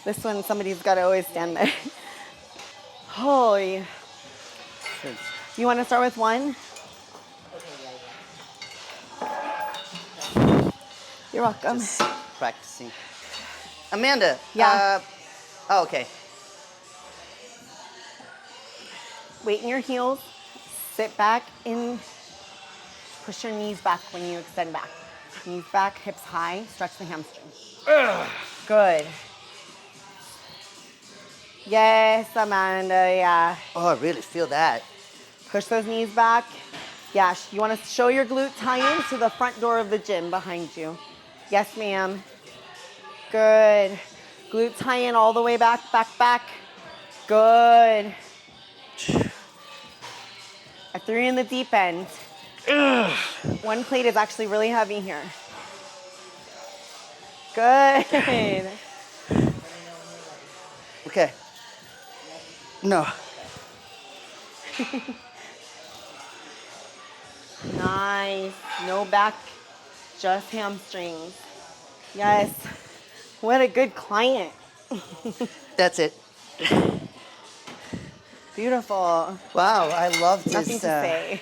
This one, somebody's gotta always stand there. Holy. You wanna start with 1? You're welcome. Just practicing. Amanda. Yeah. Oh, okay. Weight in your heels. Sit back in. Push your knees back when you extend back. Knees back, hips high. Stretch the hamstring. Good. Yes, Amanda, yeah. Oh, I really feel that. Push those knees back. Yeah, you want to show your glute tie-in to the front door of the gym behind you. Yes, ma'am. Good. Glute tie-in all the way back. Good. I threw you in the deep end. One plate is actually really heavy here. Good. Okay. No. Nice. No back, just hamstrings. Yes. What a good client. That's it. Beautiful. Wow, I love this. Nothing to say.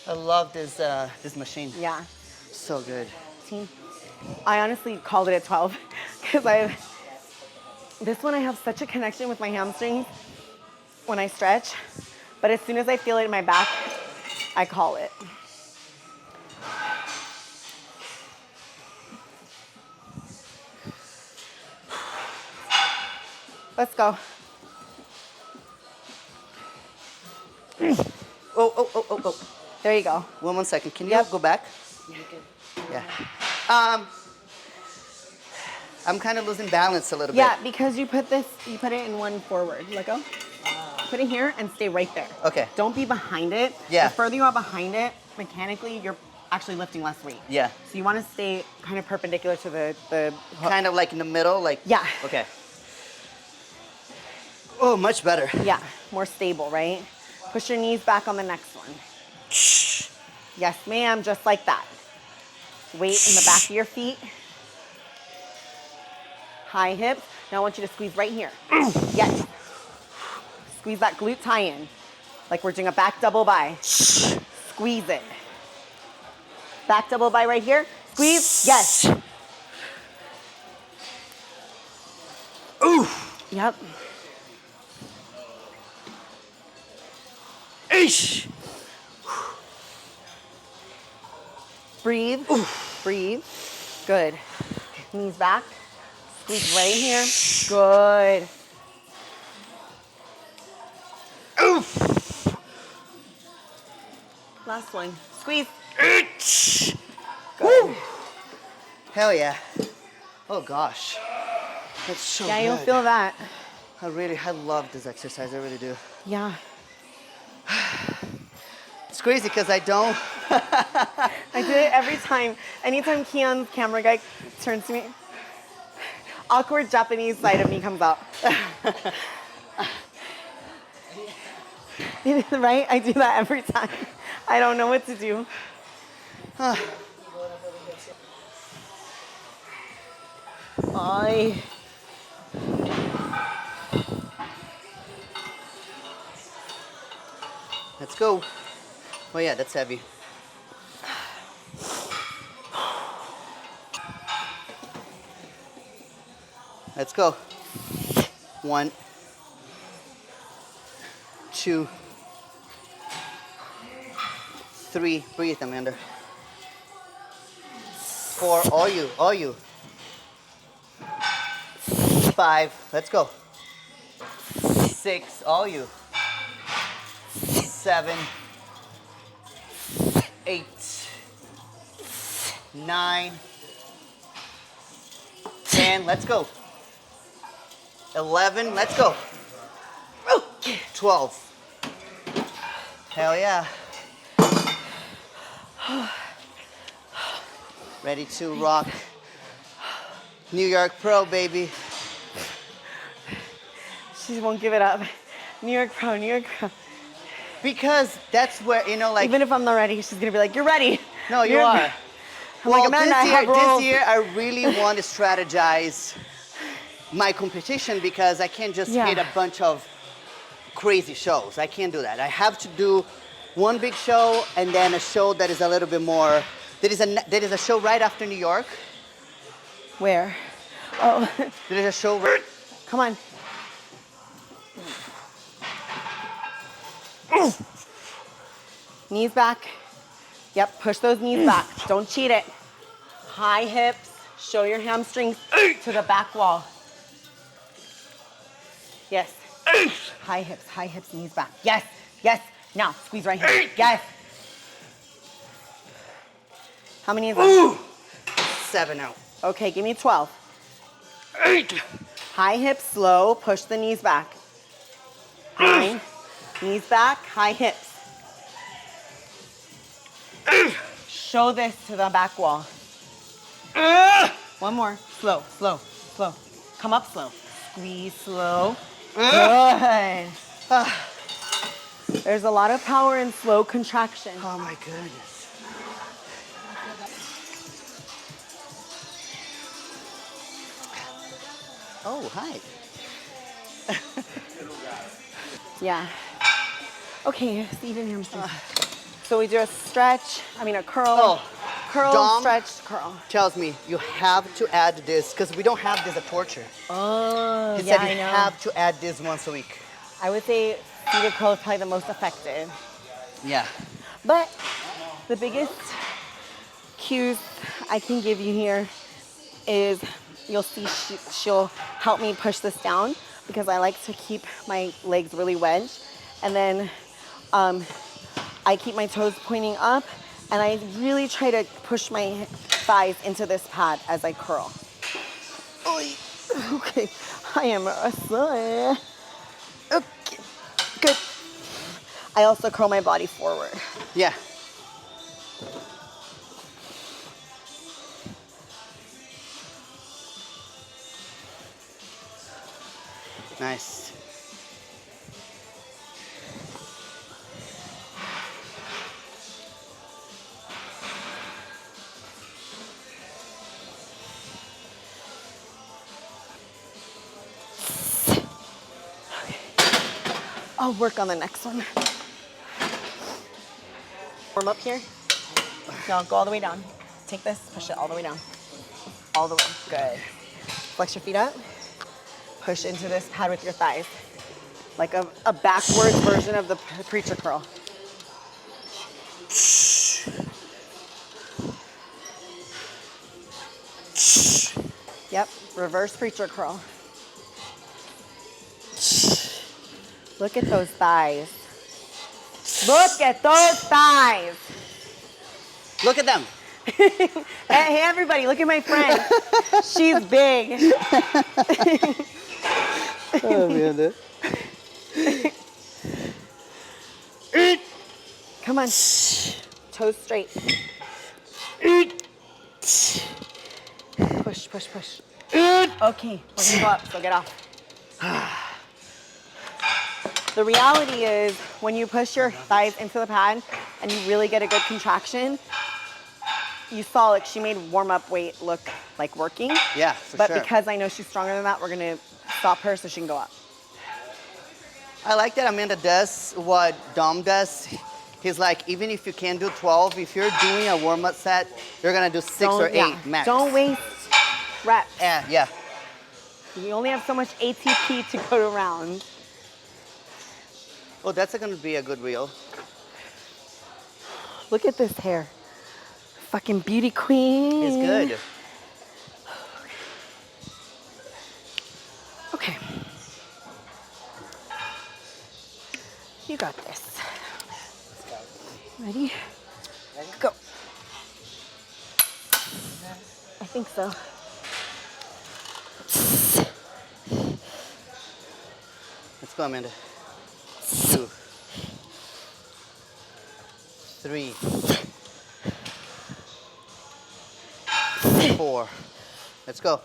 I love this machine. Yeah. So good. I honestly called it a 12 because this one I have such a connection with my hamstrings when I stretch, but as soon as I feel it in my back, I call it. Let's go. Oh. There you go. One second. Can you go back? Yeah. I'm kind of losing balance a little bit. Yeah, because you put it in one forward. Let go. Put it here and stay right there. Okay. Don't be behind it. Yeah. The further you are behind it, mechanically, you're actually lifting less weight. Yeah. So you want to stay kind of perpendicular to the Kind of like in the middle, like. Yeah. Okay. Oh, much better. Yeah, more stable, right? Push your knees back on the next one. Yes, ma'am, just like that. Weight in the back of your feet. High hips. Now I want you to squeeze right here. Yes. Squeeze that glute tie-in. Like we're doing a back double bi. Squeeze it. Back double bi right here. Squeeze. Yes. Ooh. Yep. Eesh. Breathe. Breathe. Good. Knees back. Squeeze right here. Good. Oof. Last one. Squeeze. Eesh. Good. Hell yeah. Oh gosh. That's so good. Yeah, you'll feel that. I love this exercise. I really do. Yeah. It's crazy because I don't. I do it every time. Anytime Keon's camera guy turns to me, awkward Japanese side of me comes out. Right? I do that every time. I don't know what to do. Ay. Let's go. Oh yeah, that's heavy. Let's go. 1, 2, 3, breathe, Amanda. 4, all you. 5, let's go. 6, all you. 7, 8, 9, 10, let's go. 11, let's go. 12. Hell yeah. Ready to rock. New York Pro, baby. She won't give it up. New York Pro, New York Pro. Because that's where, you know, like... Even if I'm not ready, she's gonna be like, you're ready. No, you are. I'm like, Amanda, this year, I really want to strategize my competition because I can't just hit a bunch of crazy shows. I can't do that. I have to do one big show and then a show that is a little bit more... There is a show right after New York. Where? Oh. There is a show right... Come on. Knees back. Yep, push those knees back. Don't cheat it. High hips. Show your hamstrings to the back wall. Yes. High hips, knees back. Yes, yes. Now, squeeze right here. Yes. How many is that? 7 out. Okay, give me 12. 8. High hips, slow. Push the knees back. 9. Knees back, high hips. Show this to the back wall. One more. Slow, slow, slow. Come up slow. Squeeze slow. Good. There's a lot of power in slow contraction. Oh my goodness. Oh, hi. Yeah. Okay, seated hamstring. So we do a stretch, a curl. Curl, Dom stretch, curl. tells me you have to add this because we don't have this at Torture. Oh, He yeah, said I you know. have to add this once a week. I would say seated curl is probably the most effective. Yeah. But the biggest cues I can give you here is you'll see she'll help me push this down because I like to keep my legs really wedged. And then I keep my toes pointing up and I really try to push my thighs into this pad as I curl. Okay, I am a son. Okay, good. I also curl my body forward. Yeah. Nice. I'll work on the next one. Warm up here. Now go all the way down. Take this, push it all the way down. All the way, good. Flex your feet up. Push into this pad with your thighs. Like a backwards version of the preacher curl. Yep, reverse preacher curl. Look at those thighs. Look at those thighs. Look at them. Hey, everybody, look at my friend. She's big. Oh, man. Come on. Toes straight. Push, push, push. Okay, we're gonna go up, so get off. The reality is when you push your thighs into the pad and you really get a good contraction, you saw like she made warm-up weight look like working. Yeah, for but sure. because I know she's stronger than that, we're gonna stop her so she can go up. I like that Amanda does what Dom does. He's like, even if you can't do 12, if you're doing a warm-up set, you're gonna do 6 or 8 max. Don't waste reps. Yeah. You only have so much ATP to go around. Oh, that's gonna be a good reel. Look at this hair. Fucking beauty queen. It's good. Okay. You got this. Ready? Go. I think so. Let's go, Amanda. 2, 3, 4. Let's go.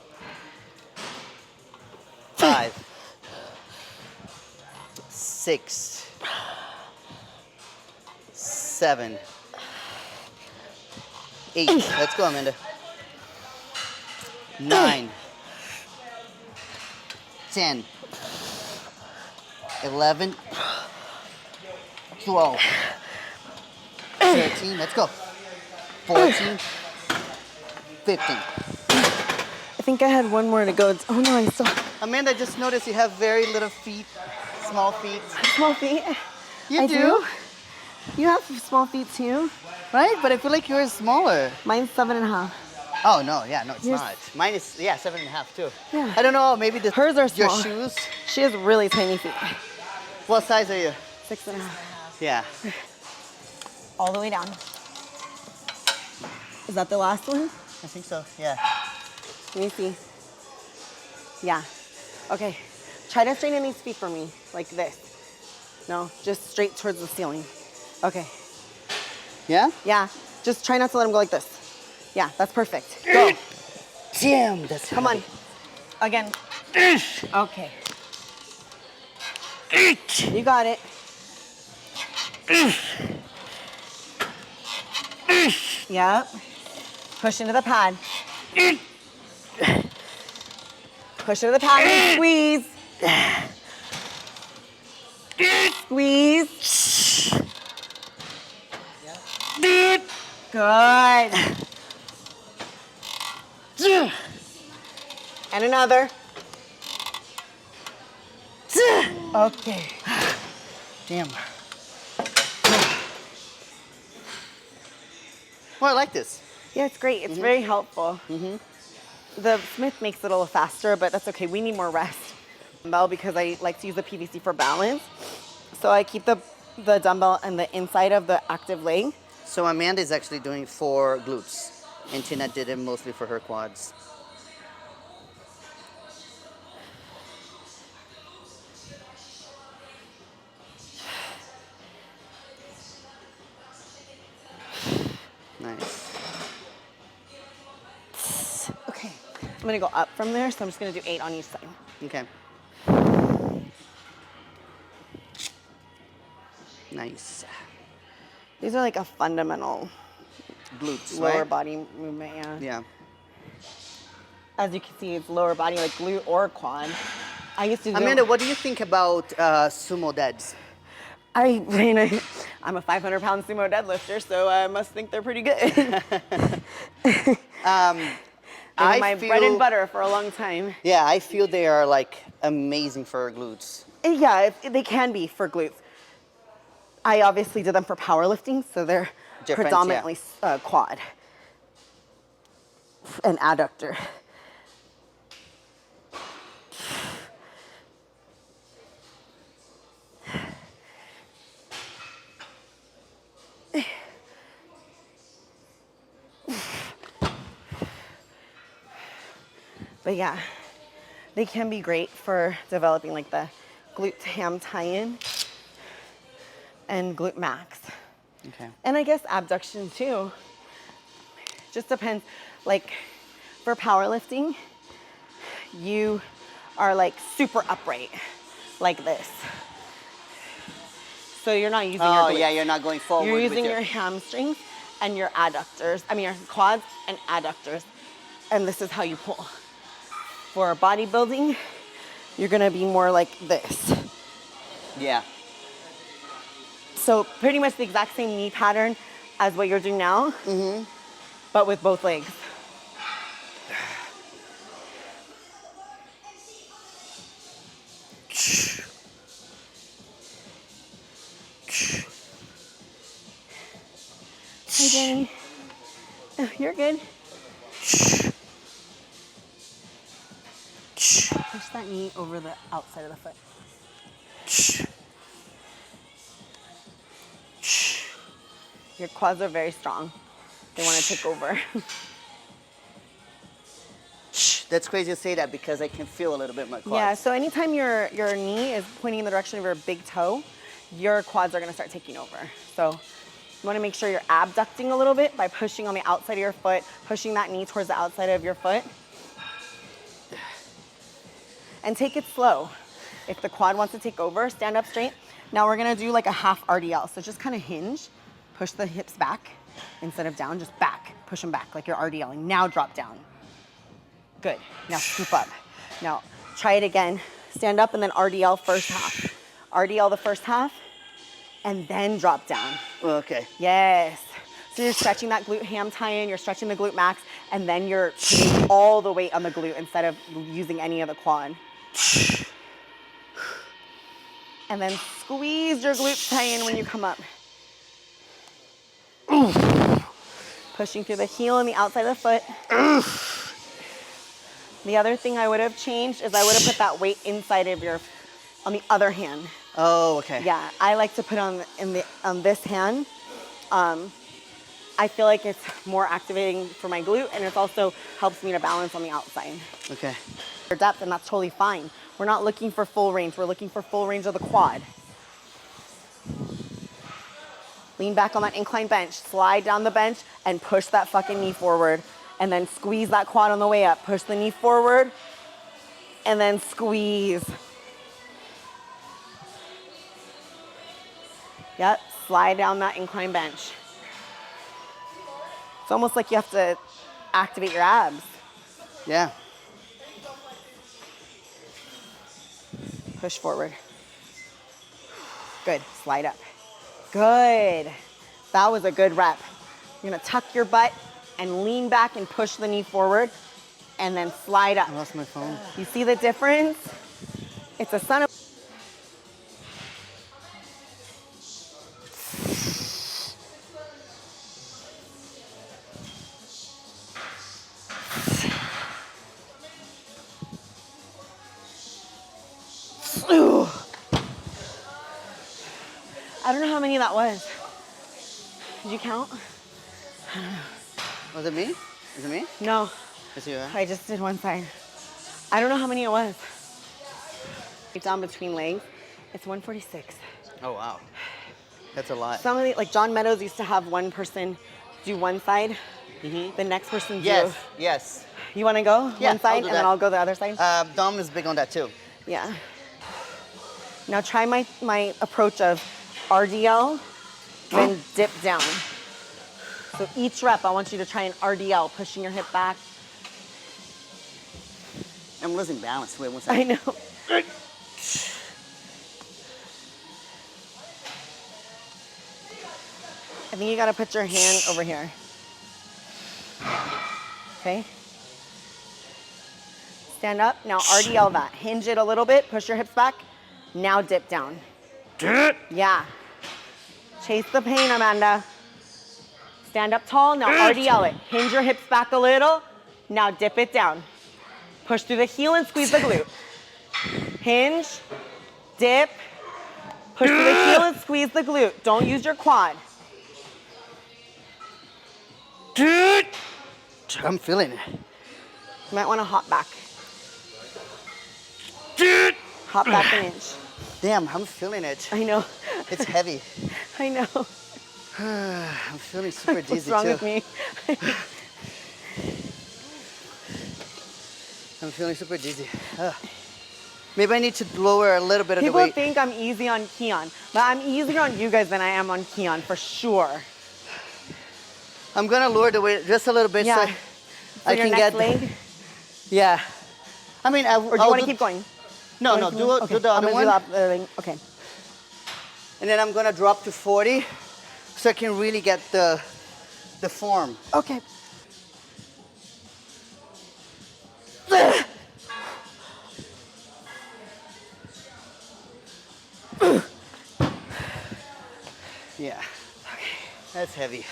5, 6, 7, 8. Let's go, Amanda. 9, 10, 11, 12, 13. Let's go. 14, 15. I think I had one more to go. Oh no, I still Amanda, I just noticed you have very little feet, small feet. small feet. You do? You have small feet too. Right? But I feel like yours is smaller. Mine's 7.5. Oh, no, yeah, no, it's Yours- not. Mine is, yeah, 7.5 too. Yeah. I don't know, maybe Hers are your small. shoes. She has really tiny feet. What size are you? 6.5. Yeah. All the way down. Is that the last one? I think so, yeah. Let me see. Yeah. Okay. Try to straighten these feet for me, like this. No, just straight towards the ceiling. Okay. Yeah? Yeah. Just try not to let them go like this. Yeah, that's perfect. Go. Damn, that's Come on. heavy. Again. Okay. You got it. Yep. Push into the pad. Push into the pad and squeeze. Squeeze. Good. And another. Okay. Damn. Well, I like this. Yeah, it's great. It's very helpful. The Smith makes it a little faster, but that's okay. We need more rest. Dumbbell, because I like to use the PVC for balance. So I keep the dumbbell on the inside of the active leg. So Amanda is actually doing it for glutes, and Tina did it mostly for her quads. Nice. Okay. I'm gonna go up from there, so I'm just gonna do 8 on each side. Okay. Nice. These are like a fundamental Glutes, lower right? body movement, yeah. Yeah. As you can see, it's lower body, like glute or quad. I used to do. Amanda, what do you think about sumo deads? I mean, I'm a 500-pound sumo deadlifter, so I must think they're pretty good. They were my bread and butter for a long time. Yeah, I feel they are like amazing for glutes. Yeah, they can be for glutes. I obviously did them for powerlifting, so they're Different, predominantly quad and adductor. But yeah, they can be great for developing like the glute to ham tie-in and glute max. Okay. And I guess abduction too. Just depends. Like for powerlifting, you are like super upright, like this. So you're not using your glutes. Oh yeah, you're not going forward. You're with using your hamstrings and your adductors. I mean your quads and adductors. And this is how you pull. For bodybuilding, you're gonna be more like this. Yeah. So pretty much the exact same knee pattern as what you're doing now, but with both legs. you're good. Push that knee over the outside of the foot. Your quads are very strong. They want to take over. That's crazy to say that because I can feel a little bit my quads. Yeah, so anytime your knee is pointing in the direction of your big toe, your quads are going to start taking over. So you want to make sure you're abducting a little bit by pushing on the outside of your foot, pushing that knee towards the outside of your foot. And take it slow. If the quad wants to take over, stand up straight. Now we're going to do like a half RDL. So just kind of hinge, push the hips back instead of down, just back. Push them back like you're RDLing. Now drop down. Good. Now scoop up. Now try it again. Stand up and then RDL first half. RDL the first half and then drop down. Okay. Yes. So you're stretching that glute ham tie-in, you're stretching the glute max, and then you're putting all the weight on the glute instead of using any of the quad. And then squeeze your glute tie-in when you come up. Pushing through the heel and the outside of the foot. The other thing I would have changed is I would have put that weight inside of your, on the other hand. Oh, okay. Yeah, I like to put on this hand. I feel like it's more activating for my glute, and it also helps me to balance on the outside. Okay. For depth, and that's totally fine. We're not looking for full range. We're looking for full range of the quad. Lean back on that incline bench. Slide down the bench and push that fucking knee forward. And then squeeze that quad on the way up. Push the knee forward and then squeeze. Yep, slide down that incline bench. It's almost like you have to activate your abs. Yeah. Push forward. Good, slide up. Good. That was a good rep. You're gonna tuck your butt and lean back and push the knee forward and then slide up. I lost my phone. You see the difference? It's a son of... I don't know how many that was. Did you count? Was it me? Is it me? No, It's you, huh? I just did one side. I don't know how many it was. Down between legs, it's 146. Oh, wow. That's a lot. Some of the, like John Meadows used to have one person do one side, the next person do. Yes, yes. You want to go Yeah, one side I'll do and then that. I'll go the other side? Dom is big on that too. Yeah. Now try my approach of RDL, then dip down. So each rep, I want you to try an RDL, pushing your hip back. I'm losing balance. Wait one I second. know. I think you gotta put your hand over here. Okay? Stand up, now RDL that. Hinge it a little bit, push your hips back. Now dip down. Yeah. Chase the pain, Amanda. Stand up tall, now RDL it. Hinge your hips back a little. Now dip it down. Push through the heel and squeeze the glute. Hinge, dip, push through the heel and squeeze the glute. Don't use your quad. I'm feeling it. You might want to hop back. Hop back an inch. Damn, I'm feeling it. I know. It's heavy. I know. I'm feeling super dizzy What's wrong too. with me? I'm feeling super dizzy. Maybe I need to lower a little bit of the People weight. think I'm easy on Keon, but I'm easier on you guys than I am on Keon, for sure. I'm gonna lower the weight just a little bit Yeah. so So I your can next get. leg? Yeah. I mean, Or do you want to keep going? No, You no. wanna keep Do, going? do Okay, the other I'm one, gonna do the other leg. Okay. and then I'm gonna drop to 40, so I can really get the form. Okay. Yeah. Okay. That's heavy.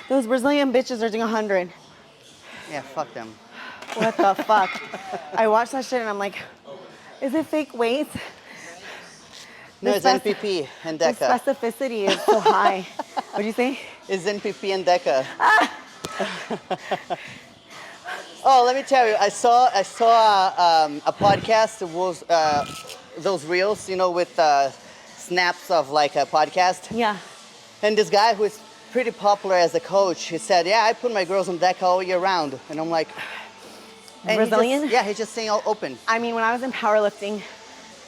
Those Brazilian bitches are doing 100. Yeah, fuck them. What the fuck? I watched that shit and I'm like, is it fake weight? No, The it's spec- NPP and The DECA. specificity is so high. What'd you say? It's NPP and DECA. Oh, let me tell you, I saw a podcast. It was those reels, you know, with snaps of like a podcast. Yeah. And this guy who is pretty popular as a coach, he said, "Yeah, I put my girls on DECA all year round." And I'm like, and Brazilian? he's just saying all open. I mean, when I was in powerlifting,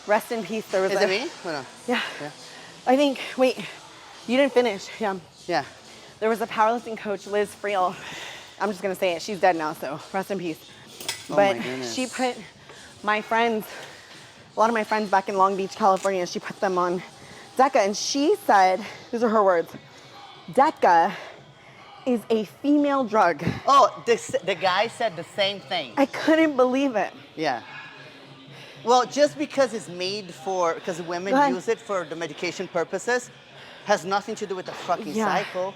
rest in peace, there was Is it me? Oh, no. Yeah. Yeah. I think, wait, you didn't finish. Yeah. Yeah. There was a powerlifting coach, Liz Friel. I'm just gonna say it. She's dead now, so rest in peace. Oh But my goodness. she put my friends, a lot of my friends back in Long Beach, California, she put them on DECA, and she said, these are her words, DECA is a female drug. Oh, the guy said the same thing. I couldn't believe it. Yeah. Well, just because it's made for, because women Go ahead. use it for the medication purposes, has nothing to do with the fucking Yeah. cycle.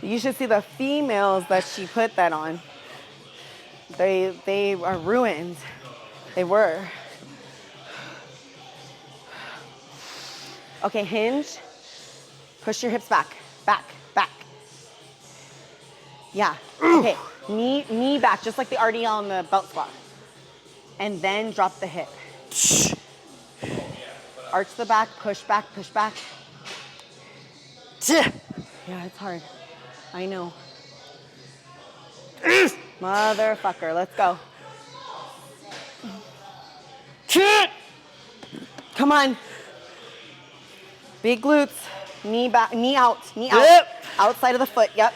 You should see the females that she put that on. They are ruined. They were. Okay, hinge. Push your hips back, back, back. Yeah. Okay. Knee back, just like the RDL on the belt squat. And then drop the hip. Arch the back, push back, push back. Yeah, it's hard. I know. Motherfucker, let's go. Come on. Big glutes. Knee back, knee out, knee out. Yep. Outside of the foot, yep.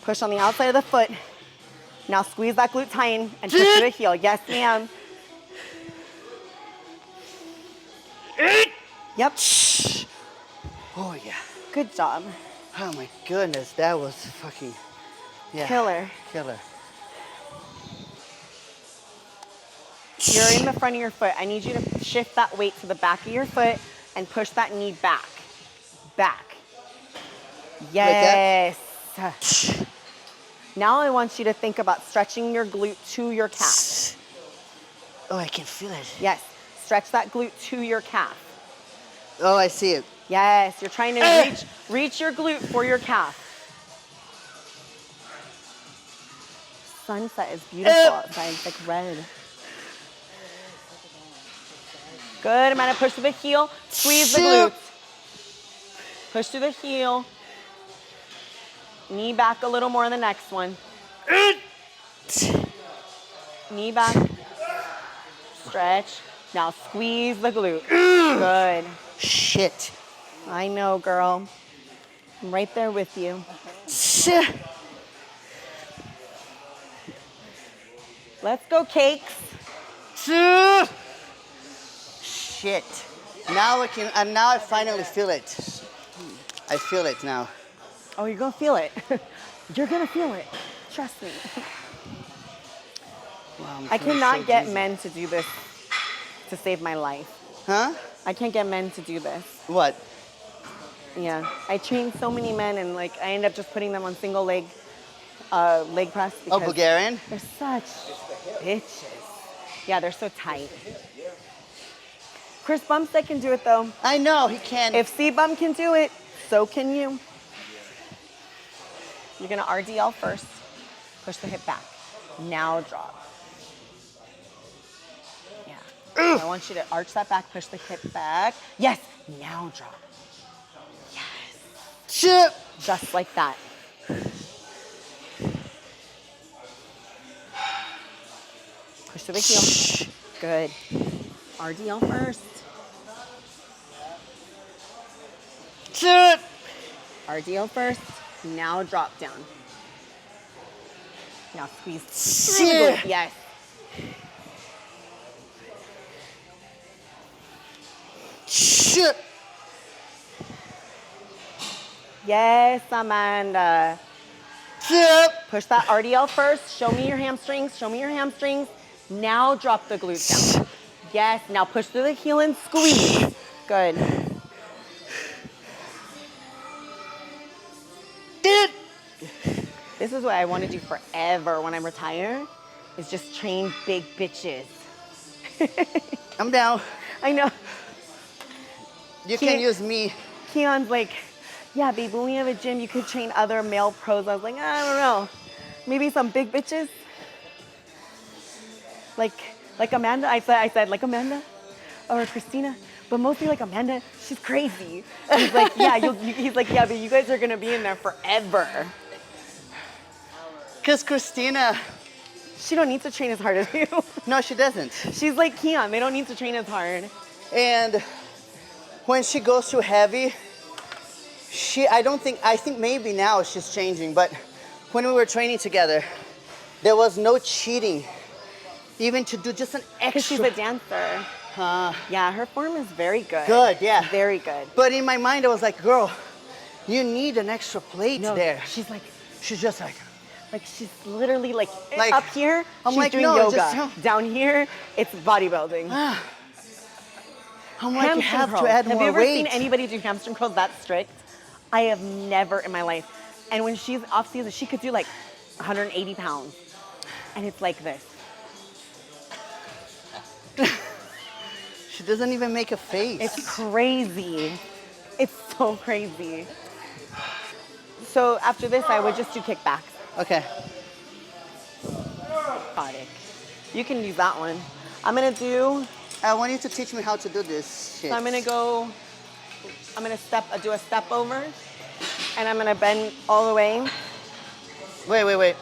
Push on the outside of the foot. Now squeeze that glute tie in and push to the heel. Yes, ma'am. Yep. Oh, yeah. Good job. Oh, my goodness. That was fucking, yeah. Killer. Killer. You're in the front of your foot. I need you to shift that weight to the back of your foot and push that knee back. Back. Yes. Now I want you to think about stretching your glute to your calf. Oh, I can feel it. Yes. Stretch that glute to your calf. Oh, I see it. Yes. You're trying to reach your glute for your calf. Sunset is beautiful outside. It's like red. Good. Amanda, push to the heel. Squeeze the glutes. Push to the heel. Knee back a little more on the next one. Knee back. Stretch. Now squeeze the glute. Good. Shit. I know, girl. I'm right there with you. Shit. Let's go, cakes. Shit. Now I can, and now I finally feel it. I feel it now. Oh, you're gonna feel it. You're gonna feel it. Trust me. Wow, I cannot get men to do this to save my life. Huh? I can't get men to do this. What? Yeah, I train so many men, and like I end up just putting them on single leg press. Oh, Bulgarian? They're such bitches. Yeah, they're so tight. Chris Bumstead can do it though. I know, he can. If C-Bum can do it, so can you. You're gonna RDL first. Push the hip back. Now drop. Yeah. I want you to arch that back, push the hip back. Yes. Now drop. Yes. Shit. Just like that. Push to the heel. Good. RDL first. Shit. RDL first. Now drop down. Now squeeze. Shit. Yes. Shit. Yes, Amanda. Shit. Push that RDL first. Show me your hamstrings. Show me your hamstrings. Now drop the glutes down. Yes. Now push through the heel and squeeze. Good. this is what I want to do forever when I retire, is just train big bitches. I'm down. I know. You can use me. Keon's like, yeah, babe, when we have a gym, you could train other male pros. I was like, I don't know. Maybe some big bitches. Like Amanda. I said like Amanda or Christina, but mostly like Amanda. She's crazy. He's like, yeah, he's like, yeah, but you guys are gonna be in there forever. Cause Christina, she don't need to train as hard as you. No, she doesn't. She's like Keon. They don't need to train as hard. And when she goes too heavy, I think maybe now she's changing, but when we were training together, there was no cheating, even to do just an extra. She's a dancer. Yeah, her form is very good. Good, yeah. Very good. But in my mind, I was like, girl, you need an extra plate there. She's just like she's literally like up here, I'm she's like, doing no, yoga. just Down here, it's bodybuilding. I'm like, you have to add more weight. Have you ever seen anybody do hamstring curls that strict? I have never in my life. And when she's off season, she could do like 180 pounds. And it's like this. She doesn't even make a face. It's crazy. It's so crazy. So after this, I would just do kickbacks. Okay. Got it. You can use that one. I'm gonna do. I want you to teach me how to do this shit. So I'm gonna do a step over, and I'm gonna bend all the way. Wait.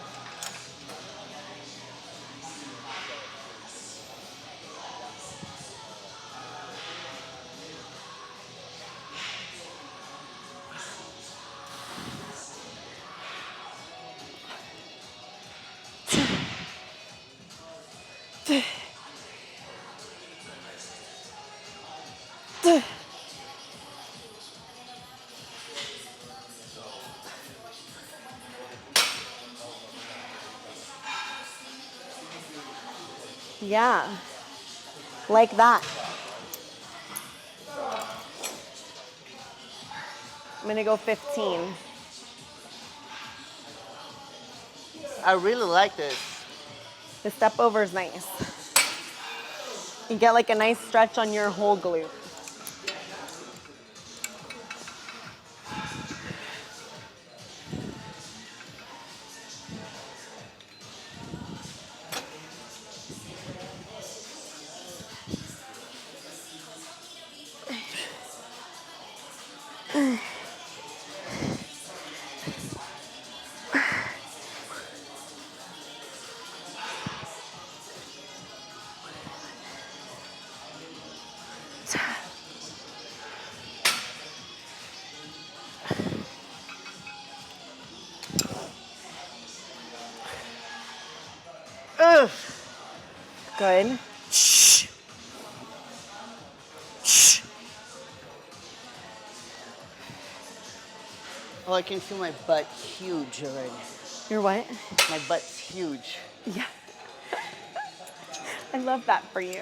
Yeah, like that. I'm gonna go 15. I really like this. The step over is nice. You get like a nice stretch on your whole glute. Ugh. Good. Oh, I can feel my butt huge already. Your what? My butt's huge. Yeah. I love that for you.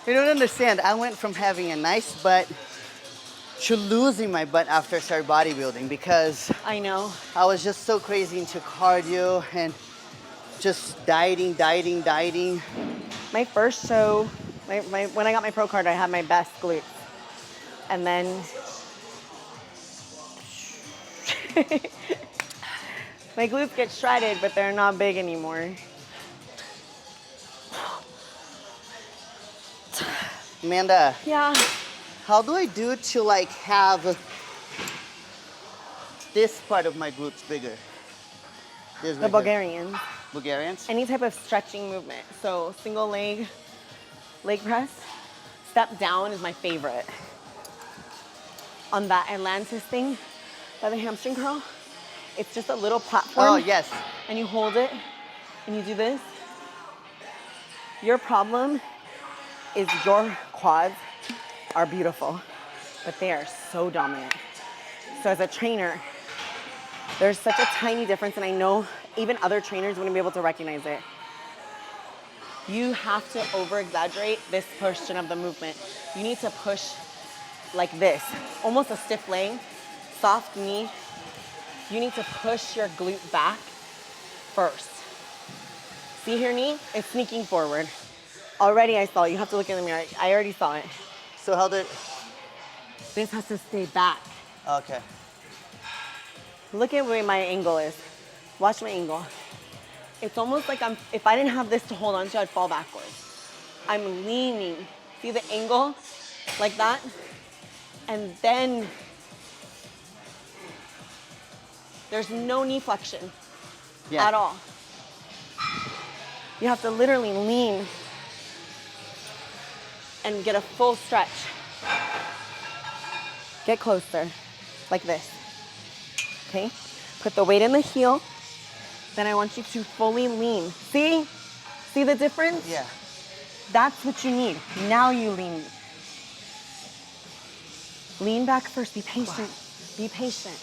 You don't understand. I went from having a nice butt to losing my butt after I started bodybuilding because I know. I was just so crazy into cardio and just dieting. My first show, when I got my pro card, I had my best glutes. And then my glutes get shredded, but they're not big anymore. Amanda. Yeah. How do I do to like have this part of my glutes bigger? The Bulgarians. Bulgarians? Any type of stretching movement. So single leg press, step down is my favorite. On that Atlantis thing, by the hamstring curl, it's just a little platform. Oh, yes. And you hold it, and you do this. Your problem is your quads are beautiful, but they are so dominant. So as a trainer, there's such a tiny difference, and I know even other trainers wouldn't be able to recognize it. You have to over-exaggerate this portion of the movement. You need to push like this, almost a stiff leg, soft knee, you need to push your glute back first. See your knee? It's sneaking forward. Already I saw it. You have to look in the mirror. I already saw it. So how did? This has to stay back. Okay. Look at where my angle is. Watch my angle. It's almost like if I didn't have this to hold on to, I'd fall backwards. I'm leaning. See the angle? Like that? And then there's no knee flexion at all. You have to literally lean and get a full stretch. Get closer, like this. Okay? Put the weight in the heel. Then I want you to fully lean. See? See the difference? Yeah. That's what you need. Now you lean. Lean back first. Be patient. Be patient.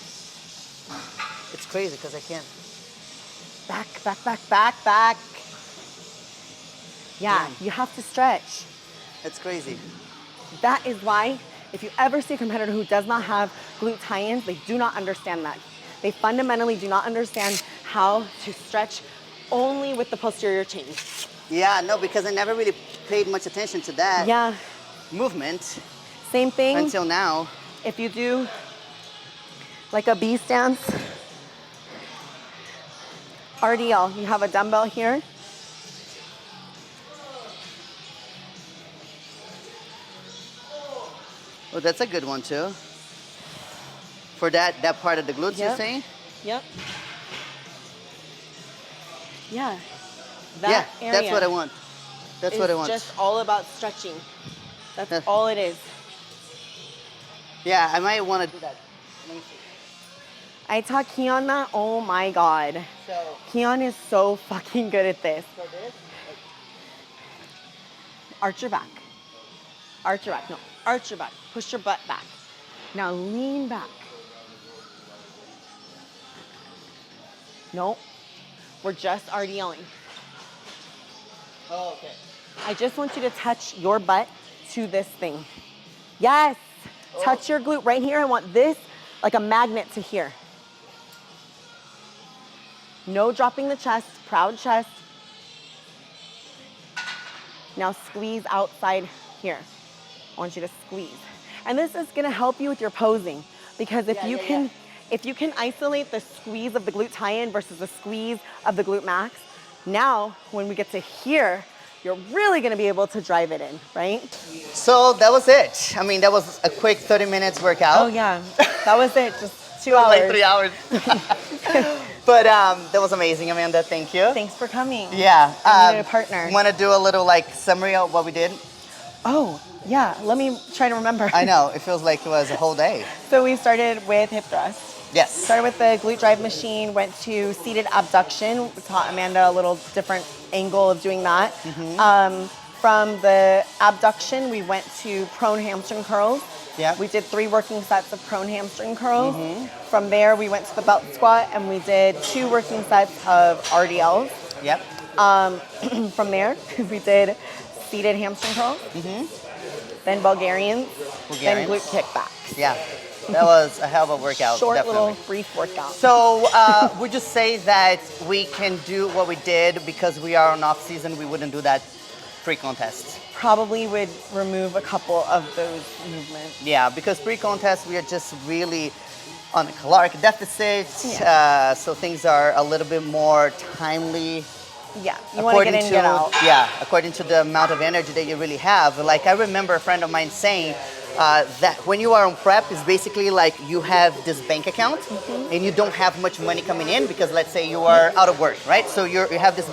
It's crazy because I can't. Back, back, back, back, back. Yeah, you have to stretch. It's crazy. That is why, if you ever see a competitor who does not have glute tie-ins, they do not understand that. They fundamentally do not understand how to stretch only with the posterior chain. Yeah, no, because I never really paid much attention to that movement Same thing. until now. If you do like a B stance, RDL, you have a dumbbell here. Oh, that's a good one too. For that part of the glutes, you're saying? Yep. Yeah. Yeah, that's what I want. That's what I want. It's just all about stretching. That's all it is. Yeah, I might want to do that. Let me see. I taught Keon that. Oh my God. So, Keon is so fucking good at this. so this? Arch your back. Arch your back. No, arch your back. Push your butt back. Now lean back. No, we're just RDLing. Oh, okay. I just want you to touch your butt to this thing. Yes, touch your glute right here. I want this like a magnet to here. No dropping the chest, proud chest. Now squeeze outside here. I want you to squeeze. And this is gonna help you with your posing because if you can isolate the squeeze of the glute tie-in versus the squeeze of the glute max, now when we get to here, you're really gonna be able to drive it in, right? So that was it. I mean, that was a quick 30 minutes workout. Oh yeah, that was it, just 2 hours. Like 3 hours. But that was amazing, Amanda, thank you. Thanks for coming. Yeah. I needed a partner. Want to do a little like summary of what we did? Oh, yeah, let me try to remember. I know, it feels like it was a whole day. So we started with hip thrust. Yes. Started with the glute drive machine, went to seated abduction. We taught Amanda a little different angle of doing that. From the abduction, we went to prone hamstring curls. Yeah. We did 3 working sets of prone hamstring curls. From there, we went to the belt squat and we did 2 working sets of RDLs. Yep. From there, we did seated hamstring curls. Then Bulgarians, then glute kickbacks. Yeah. That was a hell of a workout. Short definitely. little brief workout. So we just say that we can do what we did because we are on off season. We wouldn't do that pre-contest. Probably would remove a couple of those movements. Yeah, because pre-contest we are just really on a caloric deficit. So things are a little bit more timely. Yeah, you want to get in, get out. Yeah, according to the amount of energy that you really have. Like I remember a friend of mine saying that when you are on prep, it's basically like you have this bank account and you don't have much money coming in because let's say you are out of work, right? So you have this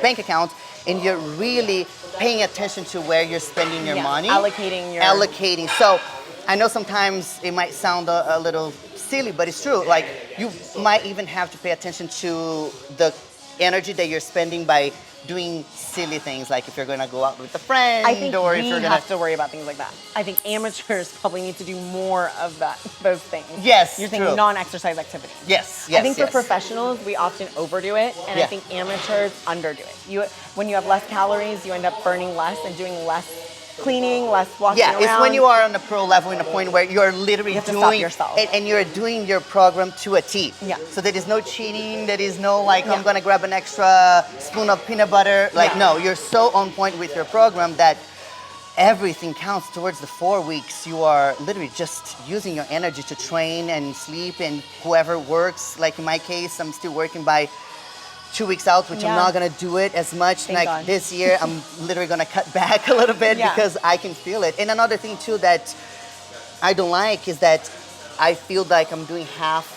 bank account and you're really paying attention to where you're spending your money. Allocating. So I know sometimes it might sound a little silly, but it's true. Like you might even have to pay attention to the energy that you're spending by doing silly things, like if you're going to go out with a friend, I think or we if you're have to worry about things like that. I think amateurs probably need to do more of those things. Yes, you're thinking non-exercise activity. Yes, I think for professionals, we often overdo it, and I think amateurs underdo it. When you have less calories, you end up burning less and doing less cleaning, less walking Yeah, around. it's when you are on a pro level in a point where you're literally have to stop doing yourself. and you're doing your program to a T. Yeah. So there is no cheating. There is no like I'm Yeah. gonna grab an extra spoon of peanut butter. Like Yeah. no, you're so on point with your program that everything counts towards the 4 weeks. You are literally just using your energy to train and sleep and whoever works. Like in my case, I'm still working by 2 weeks out, which I'm Yeah. not gonna do it as much. Thank like God. this year, I'm literally gonna cut back a little bit Yeah. because I can feel it. And another thing too that I don't like is that I feel like I'm doing half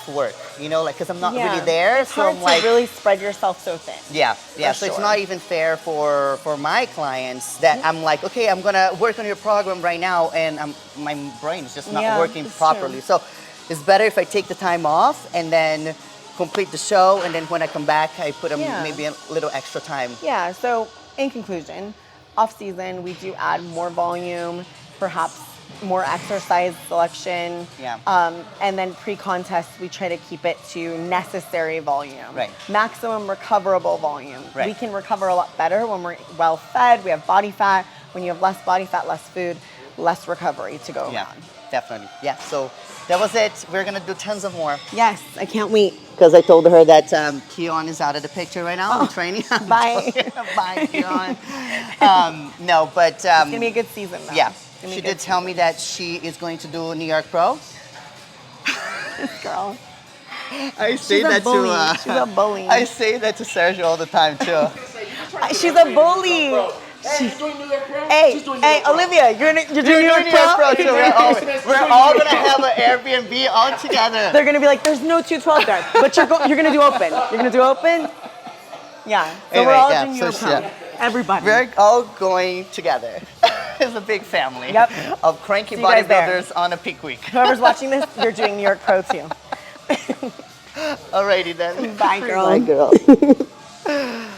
work, you know, like because I'm not really there. It's hard I'm to like, really spread yourself so thin. yeah. For So it's sure. not even fair for my clients that I'm like, okay, I'm gonna work on your program right now, and my brain is just not Yeah, working it's properly. true. So it's better if I take the time off and then complete the show, and then when I come back, I put Yeah. maybe a little extra time. Yeah, so in conclusion, off season, we do add more volume, perhaps more exercise selection. Yeah. And then pre-contest, we try to keep it to necessary volume. Right. Maximum recoverable volume. Right. We can recover a lot better when we're well fed, we have body fat. When you have less body fat, less food, less recovery to go Yeah, around. definitely. Yeah, so that was it. We're gonna do tons of more. Yes, I can't wait. Because I told her that Keon is out of the picture right now. I'm training. Bye. Bye, Keon. No, but It's gonna be a good season though. yeah, It's gonna be she a good did tell me that she is going to do New York Pro. girl. I say She's a that bully. to She's a bully. I say that to Sergio all the time too. She's a bully. Hey, she's doing New York Pro. Hey, She's doing hey, New York Pro. Olivia, you're doing New York New York Pro? Pro too. We're all gonna have an Airbnb all together. They're gonna be like, there's no 212 there, but you're gonna do open. You're gonna do open. Yeah. So Anyway, we're all yeah, doing New so York Pro. yeah. Everybody. We're all going together. It's a big family Yep. of cranky See you guys there. bodybuilders on a peak week. Whoever's watching this, you're doing New York Pro too. Alrighty then. Bye, girl. Bye, girl.